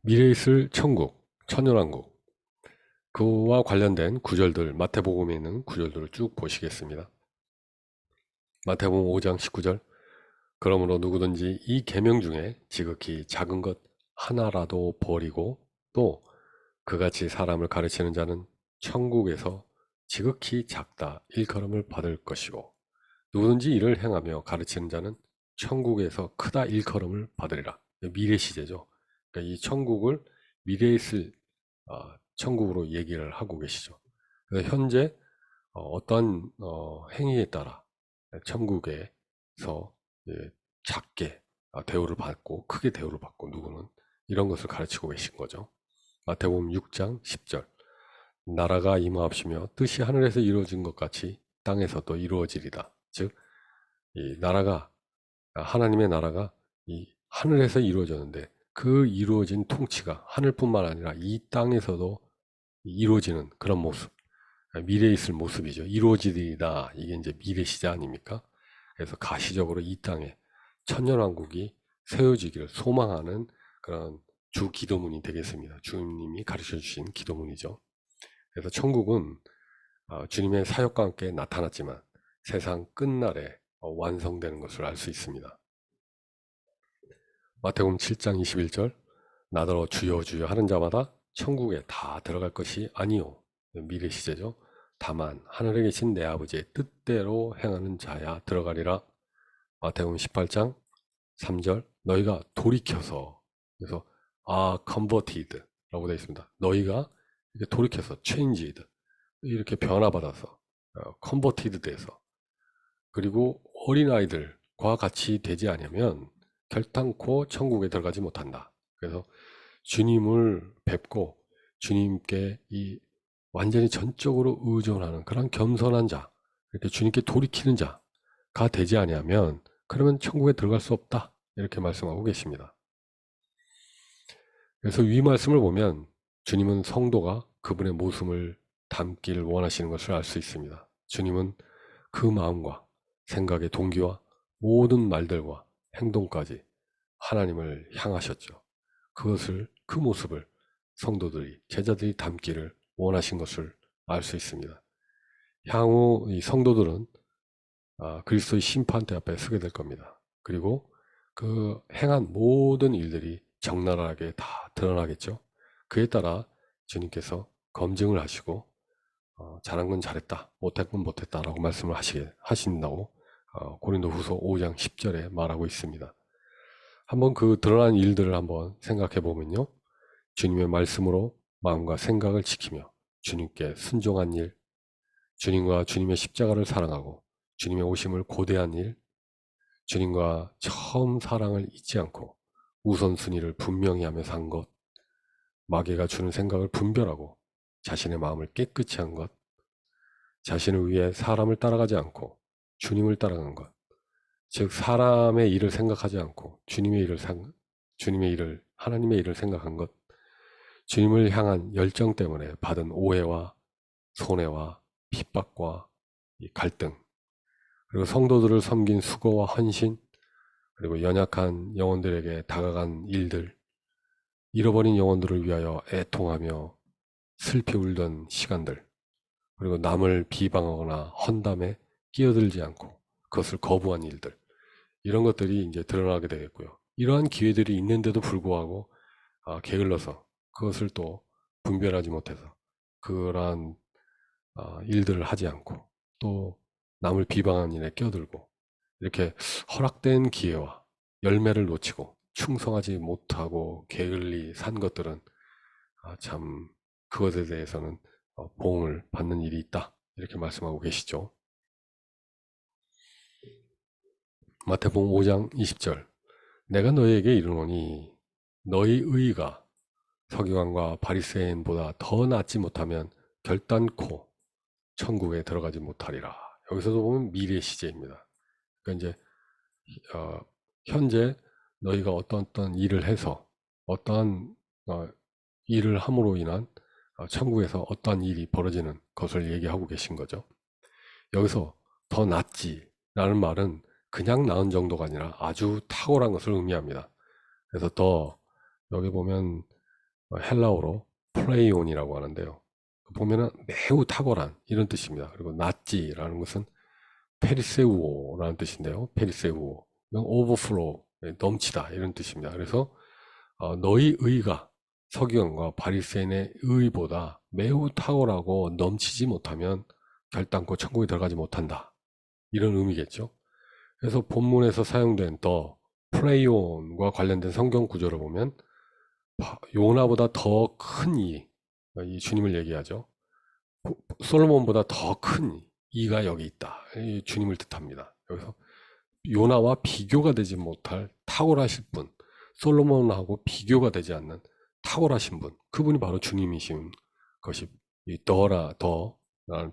미래에 있을 천국, 천년왕국, 그와 관련된 구절들, 마태복음에 있는 구절들을 쭉 보시겠습니다. 마태복음 5장 19절, 그러므로 누구든지 이 계명 중에 지극히 작은 것 하나라도 버리고 또 그같이 사람을 가르치는 자는 천국에서 지극히 작다 일컬음을 받을 것이고, 누구든지 이를 행하며 가르치는 자는 천국에서 크다 일컬음을 받으리라. 미래 시제죠. 그러니까 이 천국을 미래에 있을 천국으로 얘기를 하고 계시죠. 그래서 현재 어떤 행위에 따라 천국에서 작게 대우를 받고 크게 대우를 받고 누구는 이런 것을 가르치고 계신 거죠. 마태복음 6장 10절, 나라가 임하옵시며 뜻이 하늘에서 이루어진 것 같이 땅에서도 이루어지리다. 즉 이 나라가, 하나님의 나라가 이 하늘에서 이루어졌는데 그 이루어진 통치가 하늘뿐만 아니라 이 땅에서도 이루어지는 그런 모습, 미래에 있을 모습이죠. 이루어지리다. 이게 이제 미래 시제 아닙니까? 그래서 가시적으로 이 땅에 천년왕국이 세워지기를 소망하는 그런 주 기도문이 되겠습니다. 주님이 가르쳐 주신 기도문이죠. 그래서 천국은 주님의 사역과 함께 나타났지만 세상 끝날에 완성되는 것을 알 수 있습니다. 마태복음 7장 21절, 나더러 주여 주여 하는 자마다 천국에 다 들어갈 것이 아니요, 미래 시제죠. 다만 하늘에 계신 내 아버지의 뜻대로 행하는 자야 들어가리라. 마태복음 18장 3절, 너희가 돌이켜서, 그래서 converted 라고 되어 있습니다. 너희가 이렇게 돌이켜서 changed, 이렇게 변화받아서 converted 돼서, 그리고 어린아이들과 같이 되지 않으면 결단코 천국에 들어가지 못한다. 그래서 주님을 뵙고 주님께 이 완전히 전적으로 의존하는 그런 겸손한 자, 이렇게 주님께 돌이키는 자가 되지 아니하면 그러면 천국에 들어갈 수 없다. 이렇게 말씀하고 계십니다. 그래서 위 말씀을 보면 주님은 성도가 그분의 모습을 담기를 원하시는 것을 알 수 있습니다. 주님은 그 마음과 생각의 동기와 모든 말들과 행동까지 하나님을 향하셨죠. 그 모습을 성도들이, 제자들이 담기를 원하신 것을 알 수 있습니다. 향후 이 성도들은 그리스도의 심판대 앞에 서게 될 겁니다. 그리고 그 행한 모든 일들이 적나라하게 다 드러나겠죠. 그에 따라 주님께서 검증을 하시고 잘한 건 잘했다, 못한 건 못했다라고 말씀을 하신다고 고린도후서 5장 10절에 말하고 있습니다. 한번 그 드러난 일들을 한번 생각해 보면요, 주님의 말씀으로 마음과 생각을 지키며 주님께 순종한 일, 주님과 주님의 십자가를 사랑하고 주님의 오심을 고대한 일, 주님과 처음 사랑을 잊지 않고 우선순위를 분명히 하며 산 것, 마귀가 주는 생각을 분별하고 자신의 마음을 깨끗이 한 것, 자신을 위해 사람을 따라가지 않고 주님을 따라간 것, 즉 사람의 일을 생각하지 않고 주님의 일을, 하나님의 일을 생각한 것, 주님을 향한 열정 때문에 받은 오해와 손해와 핍박과 이 갈등, 그리고 성도들을 섬긴 수고와 헌신, 그리고 연약한 영혼들에게 다가간 일들, 잃어버린 영혼들을 위하여 애통하며 슬피 울던 시간들, 그리고 남을 비방하거나 헌담에 끼어들지 않고 그것을 거부한 일들, 이런 것들이 이제 드러나게 되겠고요. 이러한 기회들이 있는데도 불구하고 게을러서 그것을 또 분별하지 못해서 그러한 일들을 하지 않고 또 남을 비방한 일에 끼어들고 이렇게 허락된 기회와 열매를 놓치고 충성하지 못하고 게을리 산 것들은 참 그것에 대해서는 보응을 받는 일이 있다, 이렇게 말씀하고 계시죠. 마태복음 5장 20절, 내가 너희에게 이르노니 너희 의가 서기관과 바리새인보다 더 낫지 못하면 결단코 천국에 들어가지 못하리라. 여기서도 보면 미래 시제입니다. 그러니까 이제 현재 너희가 어떤 일을 해서 어떠한 일을 함으로 인한 천국에서 어떠한 일이 벌어지는 것을 얘기하고 계신 거죠. 여기서 더 낫지 라는 말은 그냥 나은 정도가 아니라 아주 탁월한 것을 의미합니다. 그래서 더, 여기 보면 헬라어로 플레이온이라고 하는데요. 보면은 매우 탁월한, 이런 뜻입니다. 그리고 낫지라는 것은 페리세우오라는 뜻인데요. 페리세우오, 이건 오버플로우, 넘치다, 이런 뜻입니다. 그래서 너희 의가 서기관과 바리새인의 의보다 매우 탁월하고 넘치지 못하면 결단코 천국에 들어가지 못한다, 이런 의미겠죠. 그래서 본문에서 사용된 더 플레이온과 관련된 성경 구조를 보면 요나보다 더 큰 이 주님을 얘기하죠. 솔로몬보다 더 큰 이가 여기 있다, 이 주님을 뜻합니다. 여기서 요나와 비교가 되지 못할 탁월하신 분, 솔로몬하고 비교가 되지 않는 탁월하신 분, 그분이 바로 주님이신 것이 이 더라는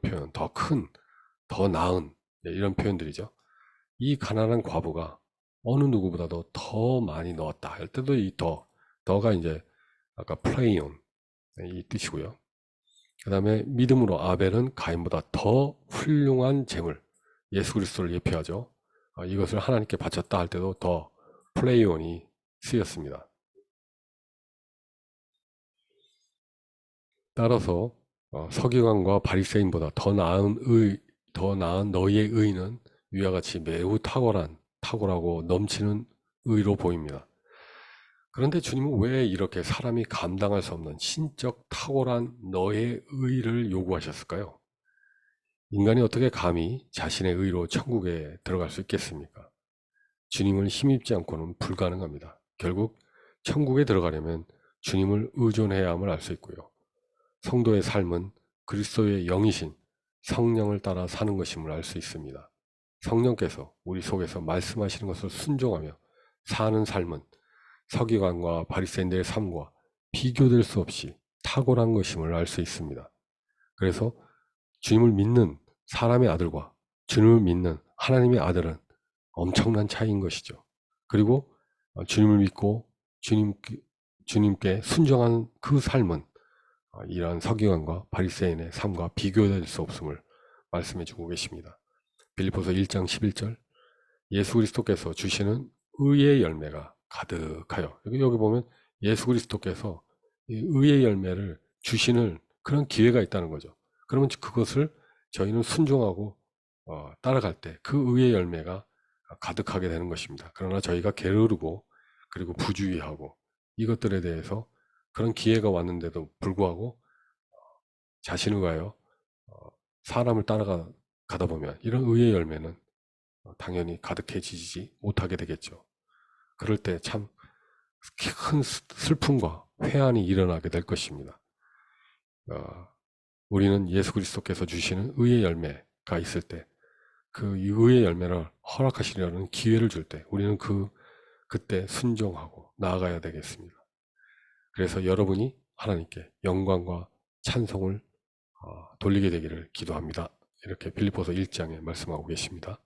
표현, 더 큰, 더 나은, 이런 표현들이죠. 이 가난한 과부가 어느 누구보다도 더 많이 넣었다 할 때도 이 더가 이제 아까 플레이온, 이 뜻이고요. 그 다음에 믿음으로 아벨은 가인보다 더 훌륭한 재물, 예수 그리스도를 예표하죠. 이것을 하나님께 바쳤다 할 때도 더 플레이온이 쓰였습니다. 따라서 서기관과 바리새인보다 더 나은 너희의 의는 위와 같이 매우 탁월하고 넘치는 의로 보입니다. 그런데 주님은 왜 이렇게 사람이 감당할 수 없는 신적 탁월한 너의 의를 요구하셨을까요? 인간이 어떻게 감히 자신의 의로 천국에 들어갈 수 있겠습니까? 주님을 힘입지 않고는 불가능합니다. 결국 천국에 들어가려면 주님을 의존해야 함을 알 수 있고요. 성도의 삶은 그리스도의 영이신 성령을 따라 사는 것임을 알 수 있습니다. 성령께서 우리 속에서 말씀하시는 것을 순종하며 사는 삶은 서기관과 바리새인들의 삶과 비교될 수 없이 탁월한 것임을 알 수 있습니다. 그래서 주님을 믿는 사람의 아들과 주님을 믿는 하나님의 아들은 엄청난 차이인 것이죠. 그리고 주님을 믿고 주님께 순종한 그 삶은 이러한 서기관과 바리새인의 삶과 비교될 수 없음을 말씀해 주고 계십니다. 빌립보서 1장 11절, 예수 그리스도께서 주시는 의의 열매가 가득하여, 여기 보면 예수 그리스도께서 의의 열매를 주시는 그런 기회가 있다는 거죠. 그러면 그것을 저희는 순종하고 따라갈 때 그 의의 열매가 가득하게 되는 것입니다. 그러나 저희가 게으르고 그리고 부주의하고 이것들에 대해서 그런 기회가 왔는데도 불구하고 자신을 위하여 사람을 따라가다 보면 이런 의의 열매는 당연히 가득해지지 못하게 되겠죠. 그럴 때 참 큰 슬픔과 회한이 일어나게 될 것입니다. 우리는 예수 그리스도께서 주시는 의의 열매가 있을 때 그 의의 열매를 허락하시려는 기회를 줄 때 우리는 그때 순종하고 나아가야 되겠습니다. 그래서 여러분이 하나님께 영광과 찬송을 돌리게 되기를 기도합니다. 이렇게 빌립보서 1장에 말씀하고 계십니다.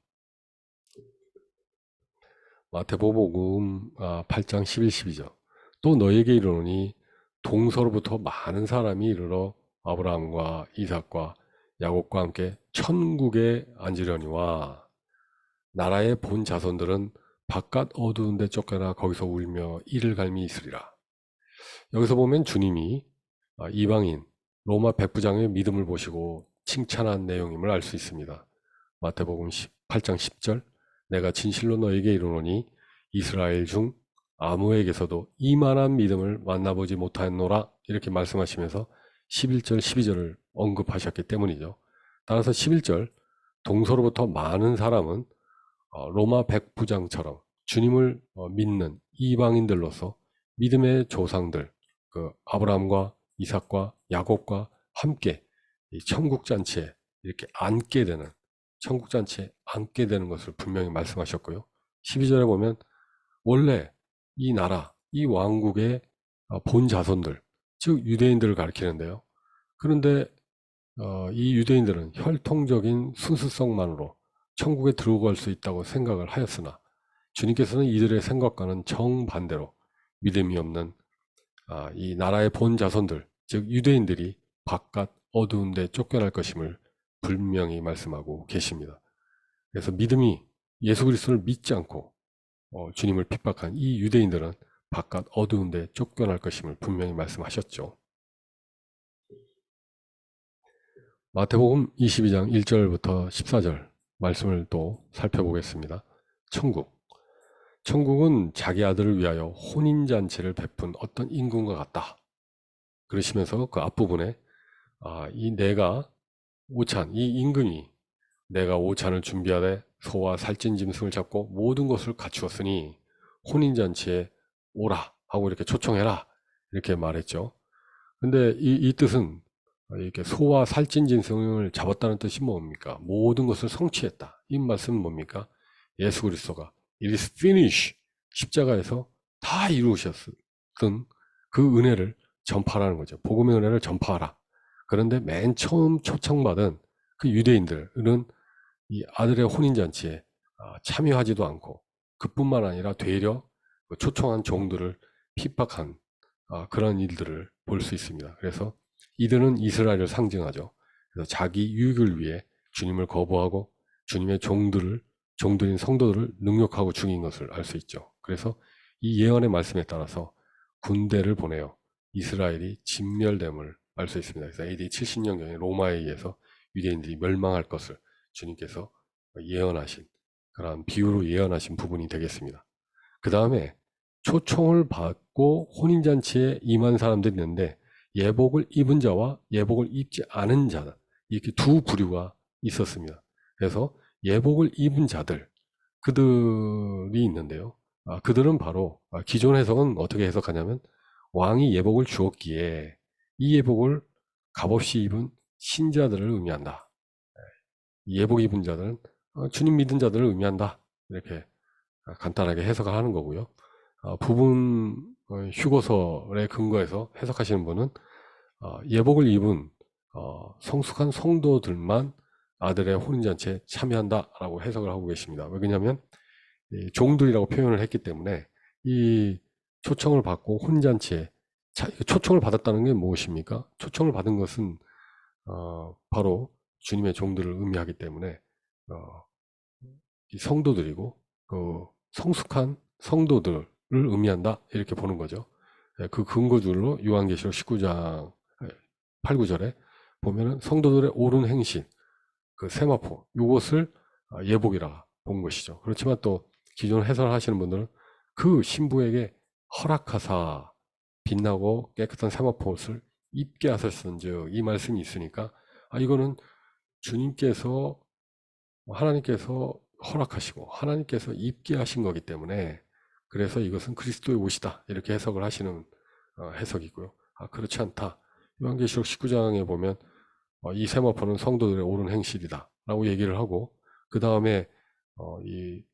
마태복음 8장 11, 12절. 또 너에게 이르노니 동서로부터 많은 사람이 이르러 아브라함과 이삭과 야곱과 함께 천국에 앉으려니와 나라의 본 자손들은 바깥 어두운 데 쫓겨나 거기서 울며 이를 갈미 있으리라. 여기서 보면 주님이 이방인 로마 백부장의 믿음을 보시고 칭찬한 내용임을 알 수 있습니다. 마태복음 8장 10절. 내가 진실로 너에게 이르노니 이스라엘 중 아무에게서도 이만한 믿음을 만나보지 못하노라, 이렇게 말씀하시면서 11절 12절을 언급하셨기 때문이죠. 따라서 11절 동서로부터 많은 사람은 로마 백부장처럼 주님을 믿는 이방인들로서 믿음의 조상들, 그 아브라함과 이삭과 야곱과 함께 이 천국잔치에 이렇게 앉게 되는, 천국잔치에 앉게 되는 것을 분명히 말씀하셨고요. 12절에 보면 원래 이 나라, 이 왕국의 본 자손들, 즉 유대인들을 가리키는데요. 그런데 이 유대인들은 혈통적인 순수성만으로 천국에 들어갈 수 있다고 생각을 하였으나 주님께서는 이들의 생각과는 정반대로 믿음이 없는 이 나라의 본 자손들, 즉 유대인들이 바깥 어두운 데 쫓겨날 것임을 분명히 말씀하고 계십니다. 그래서 믿음이, 예수 그리스도를 믿지 않고 주님을 핍박한 이 유대인들은 바깥 어두운 데 쫓겨날 것임을 분명히 말씀하셨죠. 마태복음 22장 1절부터 14절 말씀을 또 살펴보겠습니다. 천국은 자기 아들을 위하여 혼인잔치를 베푼 어떤 임금과 같다. 그러시면서 그 앞부분에 이 내가 오찬, 이 임금이 내가 오찬을 준비하되 소와 살찐 짐승을 잡고 모든 것을 갖추었으니 혼인잔치에 오라 하고 이렇게 초청해라, 이렇게 말했죠. 근데 이 뜻은 이렇게 소와 살찐 짐승을 잡았다는 뜻이 뭡니까? 모든 것을 성취했다. 이 말씀은 뭡니까? 예수 그리스도가 It is finished, 십자가에서 다 이루셨던 그 은혜를 전파하라는 거죠. 복음의 은혜를 전파하라. 그런데 맨 처음 초청받은 그 유대인들은 이 아들의 혼인잔치에 참여하지도 않고, 그뿐만 아니라 되려 그 초청한 종들을 핍박한 그런 일들을 볼 수 있습니다. 그래서 이들은 이스라엘을 상징하죠. 그래서 자기 유익을 위해 주님을 거부하고 주님의 종들인 성도들을 능욕하고 죽인 것을 알 수 있죠. 그래서 이 예언의 말씀에 따라서 군대를 보내어 이스라엘이 진멸됨을 알 수 있습니다. 그래서 AD 70년경에 로마에 의해서 유대인들이 멸망할 것을 주님께서 예언하신, 그러한 비유로 예언하신 부분이 되겠습니다. 그 다음에 초청을 받고 혼인잔치에 임한 사람들이 있는데 예복을 입은 자와 예복을 입지 않은 자, 이렇게 두 부류가 있었습니다. 그래서 예복을 입은 자들, 그들이 있는데요. 그들은 바로 기존 해석은 어떻게 해석하냐면 왕이 예복을 주었기에 이 예복을 값없이 입은 신자들을 의미한다. 예복 입은 자들은 주님 믿은 자들을 의미한다. 이렇게 간단하게 해석을 하는 거고요. 부분 휴거설에 근거해서 해석하시는 분은 예복을 입은 성숙한 성도들만 아들의 혼인잔치에 참여한다라고 해석을 하고 계십니다. 왜냐하면 종들이라고 표현을 했기 때문에 이 초청을 받고 혼인잔치에 초청을 받았다는 게 무엇입니까? 초청을 받은 것은 바로 주님의 종들을 의미하기 때문에 이 성도들이고 그 성숙한 성도들을 의미한다, 이렇게 보는 거죠. 그 근거줄로 요한계시록 19장 8, 9절에 보면은 성도들의 옳은 행실, 그 세마포, 이것을 예복이라 본 것이죠. 그렇지만 또 기존 해설하시는 분들은 그 신부에게 허락하사 빛나고 깨끗한 세마포옷을 입게 하셨은즉, 이 말씀이 있으니까 이거는 주님께서, 하나님께서 허락하시고 하나님께서 입게 하신 거기 때문에, 그래서 이것은 그리스도의 옷이다, 이렇게 해석을 하시는 해석이고요. 그렇지 않다. 요한계시록 19장에 보면 이 세마포는 성도들의 옳은 행실이다 라고 얘기를 하고, 그 다음에 이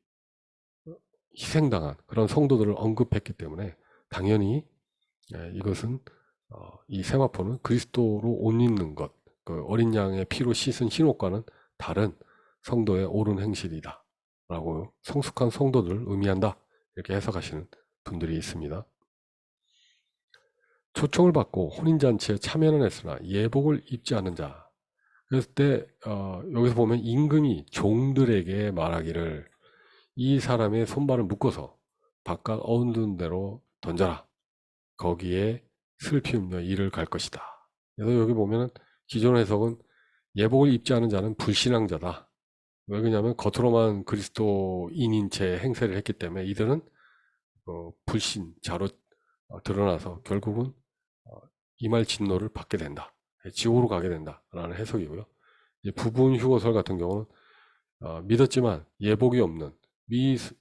희생당한 그런 성도들을 언급했기 때문에 당연히 이것은 이 세마포는 그리스도로 옷 입는 것, 그 어린 양의 피로 씻은 흰옷과는 다른 성도의 옳은 행실이다 라고 성숙한 성도들을 의미한다 이렇게 해석하시는 분들이 있습니다. 초청을 받고 혼인잔치에 참여는 했으나 예복을 입지 않은 자. 그랬을 때 여기서 보면 임금이 종들에게 말하기를 이 사람의 손발을 묶어서 바깥 어두운 데로 던져라. 거기에 슬피 울며 이를 갈 것이다. 그래서 여기 보면은 기존 해석은 예복을 입지 않은 자는 불신앙자다. 왜 그러냐면 겉으로만 그리스도인인 채 행세를 했기 때문에 이들은 불신자로 드러나서 결국은 이말 진노를 받게 된다. 지옥으로 가게 된다라는 해석이고요. 부분 휴거설 같은 경우는 믿었지만 예복이 없는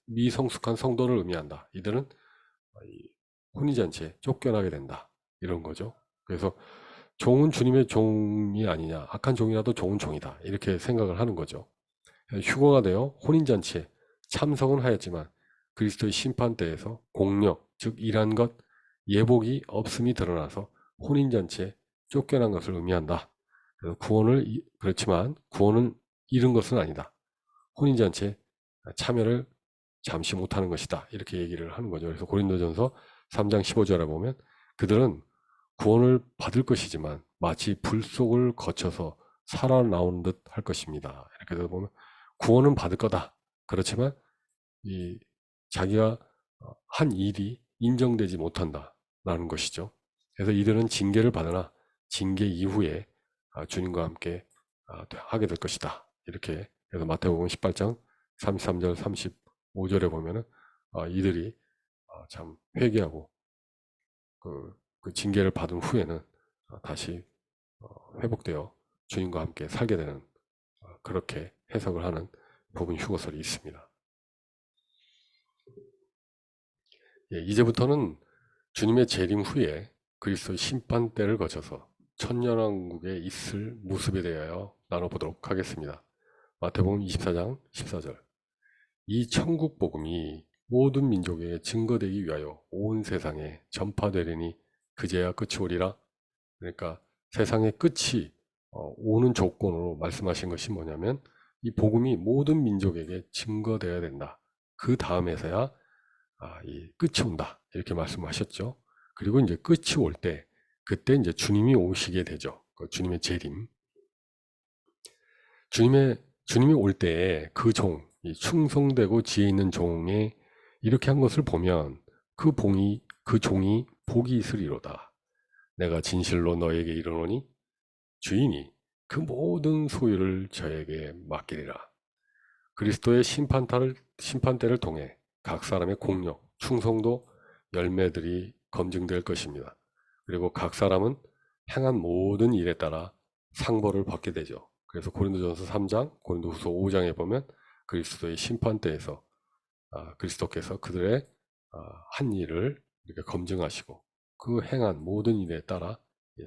미성숙한 성도를 의미한다. 이들은 혼인잔치에 쫓겨나게 된다. 이런 거죠. 그래서 종은 주님의 종이 아니냐. 악한 종이라도 종은 종이다. 이렇게 생각을 하는 거죠. 휴거가 되어 혼인잔치에 참석은 하였지만 그리스도의 심판대에서 공력, 즉 일한 것, 예복이 없음이 드러나서 혼인잔치에 쫓겨난 것을 의미한다. 그래서 그렇지만 구원을 잃은 것은 아니다. 혼인잔치에 참여를 잠시 못하는 것이다. 이렇게 얘기를 하는 거죠. 그래서 고린도전서 3장 15절에 보면 그들은 구원을 받을 것이지만 마치 불 속을 거쳐서 살아나온 듯 할 것입니다. 이렇게 되다 보면 구원은 받을 거다. 그렇지만 자기가 한 일이 인정되지 못한다라는 것이죠. 그래서 이들은 징계를 받으나 징계 이후에 주님과 함께 하게 될 것이다. 이렇게 그래서 마태복음 18장 33절 35절에 보면은 이들이 참 회개하고 그 징계를 받은 후에는 다시 회복되어 주님과 함께 살게 되는 그렇게 해석을 하는 부분 휴거설이 있습니다. 이제부터는 주님의 재림 후에 그리스도의 심판대를 거쳐서 천년왕국에 있을 모습에 대하여 나눠보도록 하겠습니다. 마태복음 24장 14절 이 천국 복음이 모든 민족에게 증거되기 위하여 온 세상에 전파되리니 그제야 끝이 오리라. 그러니까 세상의 끝이 오는 조건으로 말씀하신 것이 뭐냐면 이 복음이 모든 민족에게 증거되어야 된다. 그 다음에서야 이 끝이 온다. 이렇게 말씀하셨죠. 그리고 이제 끝이 올 때, 그때 이제 주님이 오시게 되죠. 주님의 재림. 주님이 올 때에 그 종, 이 충성되고 지혜 있는 종에 이렇게 한 것을 보면 그 종이 복이 있으리로다. 내가 진실로 너에게 이르노니 주인이 그 모든 소유를 저에게 맡기리라. 그리스도의 심판대를 통해 각 사람의 공력, 충성도, 열매들이 검증될 것입니다. 그리고 각 사람은 행한 모든 일에 따라 상벌을 받게 되죠. 그래서 고린도전서 3장, 고린도후서 5장에 보면 그리스도의 심판대에서 그리스도께서 그들의 한 일을 이렇게 검증하시고 그 행한 모든 일에 따라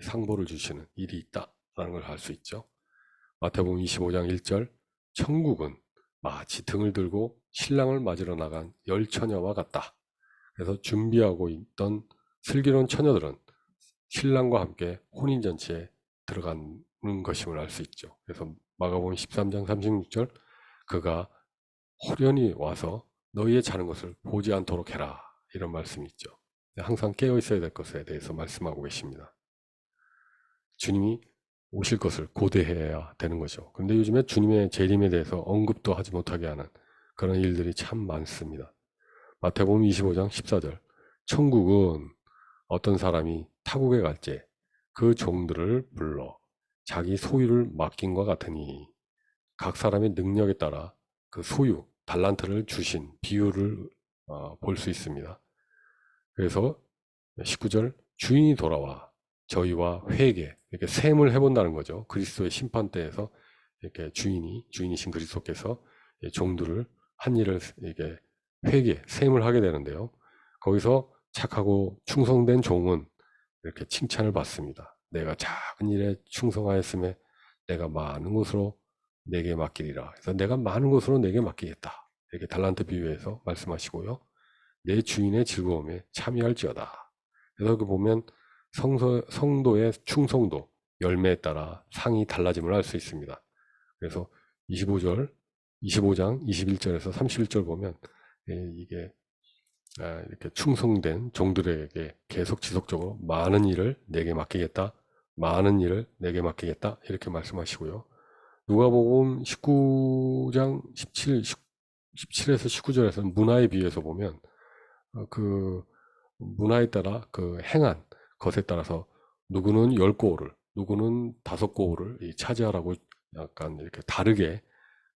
상벌을 주시는 일이 있다라는 걸 알 수 있죠. 마태복음 25장 1절 천국은 마치 등을 들고 신랑을 맞으러 나간 열 처녀와 같다. 그래서 준비하고 있던 슬기로운 처녀들은 신랑과 함께 혼인잔치에 들어가는 것임을 알 수 있죠. 그래서 마가복음 13장 36절 그가 호련히 와서 너희의 자는 것을 보지 않도록 해라. 이런 말씀이 있죠. 항상 깨어 있어야 될 것에 대해서 말씀하고 계십니다. 주님이 오실 것을 고대해야 되는 거죠. 근데 요즘에 주님의 재림에 대해서 언급도 하지 못하게 하는 그런 일들이 참 많습니다. 마태복음 25장 14절 천국은 어떤 사람이 타국에 갈지 그 종들을 불러 자기 소유를 맡긴과 같으니 각 사람의 능력에 따라 그 소유, 달란트를 주신 비유를 볼 수 있습니다. 그래서 19절 주인이 돌아와 저희와 회개, 이렇게 셈을 해본다는 거죠. 그리스도의 심판대에서 이렇게 주인이신 그리스도께서 종들을 한 일을 이렇게 셈을 하게 되는데요. 거기서 착하고 충성된 종은 이렇게 칭찬을 받습니다. 내가 작은 일에 충성하였음에 내가 많은 것으로 내게 맡기리라. 그래서 내가 많은 것으로 내게 맡기겠다. 이렇게 달란트 비유해서 말씀하시고요. 내 주인의 즐거움에 참여할지어다. 그래서 그 보면 성도의 충성도, 열매에 따라 상이 달라짐을 알 수 있습니다. 그래서 25장 21절에서 31절 보면 이게 이렇게 충성된 종들에게 계속 지속적으로 많은 일을 내게 맡기겠다, 많은 일을 내게 맡기겠다 이렇게 말씀하시고요. 누가복음 19장 17에서 19절에서는 문화에 비해서 보면 그 문화에 따라 그 행한 것에 따라서 누구는 10고울을, 누구는 5고울을 차지하라고 약간 이렇게 다르게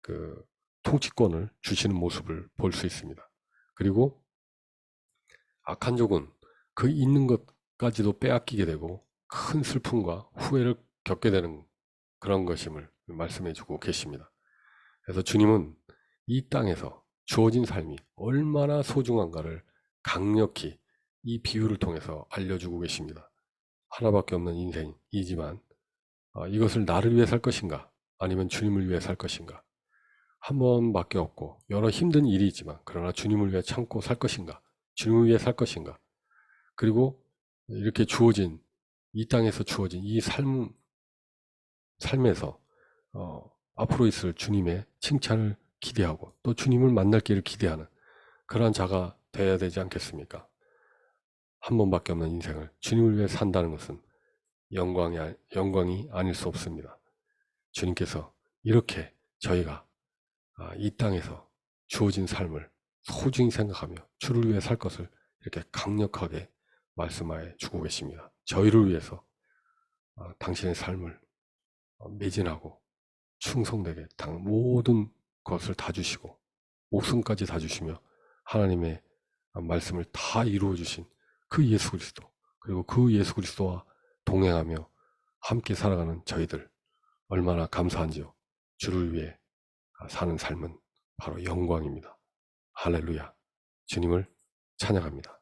그 통치권을 주시는 모습을 볼 수 있습니다. 그리고 악한 족은 그 있는 것까지도 빼앗기게 되고 큰 슬픔과 후회를 겪게 되는 그런 것임을 말씀해 주고 계십니다. 그래서 주님은 이 땅에서 주어진 삶이 얼마나 소중한가를 강력히 이 비유를 통해서 알려주고 계십니다. 하나밖에 없는 인생이지만 이것을 나를 위해 살 것인가 아니면 주님을 위해 살 것인가, 한 번밖에 없고 여러 힘든 일이 있지만 그러나 주님을 위해 참고 살 것인가, 주님을 위해 살 것인가, 그리고 이렇게 주어진 이 땅에서 주어진 이 삶에서 앞으로 있을 주님의 칭찬을 기대하고 또 주님을 만날 길을 기대하는 그러한 자가 되어야 되지 않겠습니까? 한 번밖에 없는 인생을 주님을 위해 산다는 것은 영광이 아닐 수 없습니다. 주님께서 이렇게 저희가 이 땅에서 주어진 삶을 소중히 생각하며 주를 위해 살 것을 이렇게 강력하게 말씀하여 주고 계십니다. 저희를 위해서 당신의 삶을 매진하고 충성되게 모든 것을 다 주시고 목숨까지 다 주시며 하나님의 말씀을 다 이루어 주신 그 예수 그리스도, 그리고 그 예수 그리스도와 동행하며 함께 살아가는 저희들 얼마나 감사한지요. 주를 위해 사는 삶은 바로 영광입니다. 할렐루야. 주님을 찬양합니다.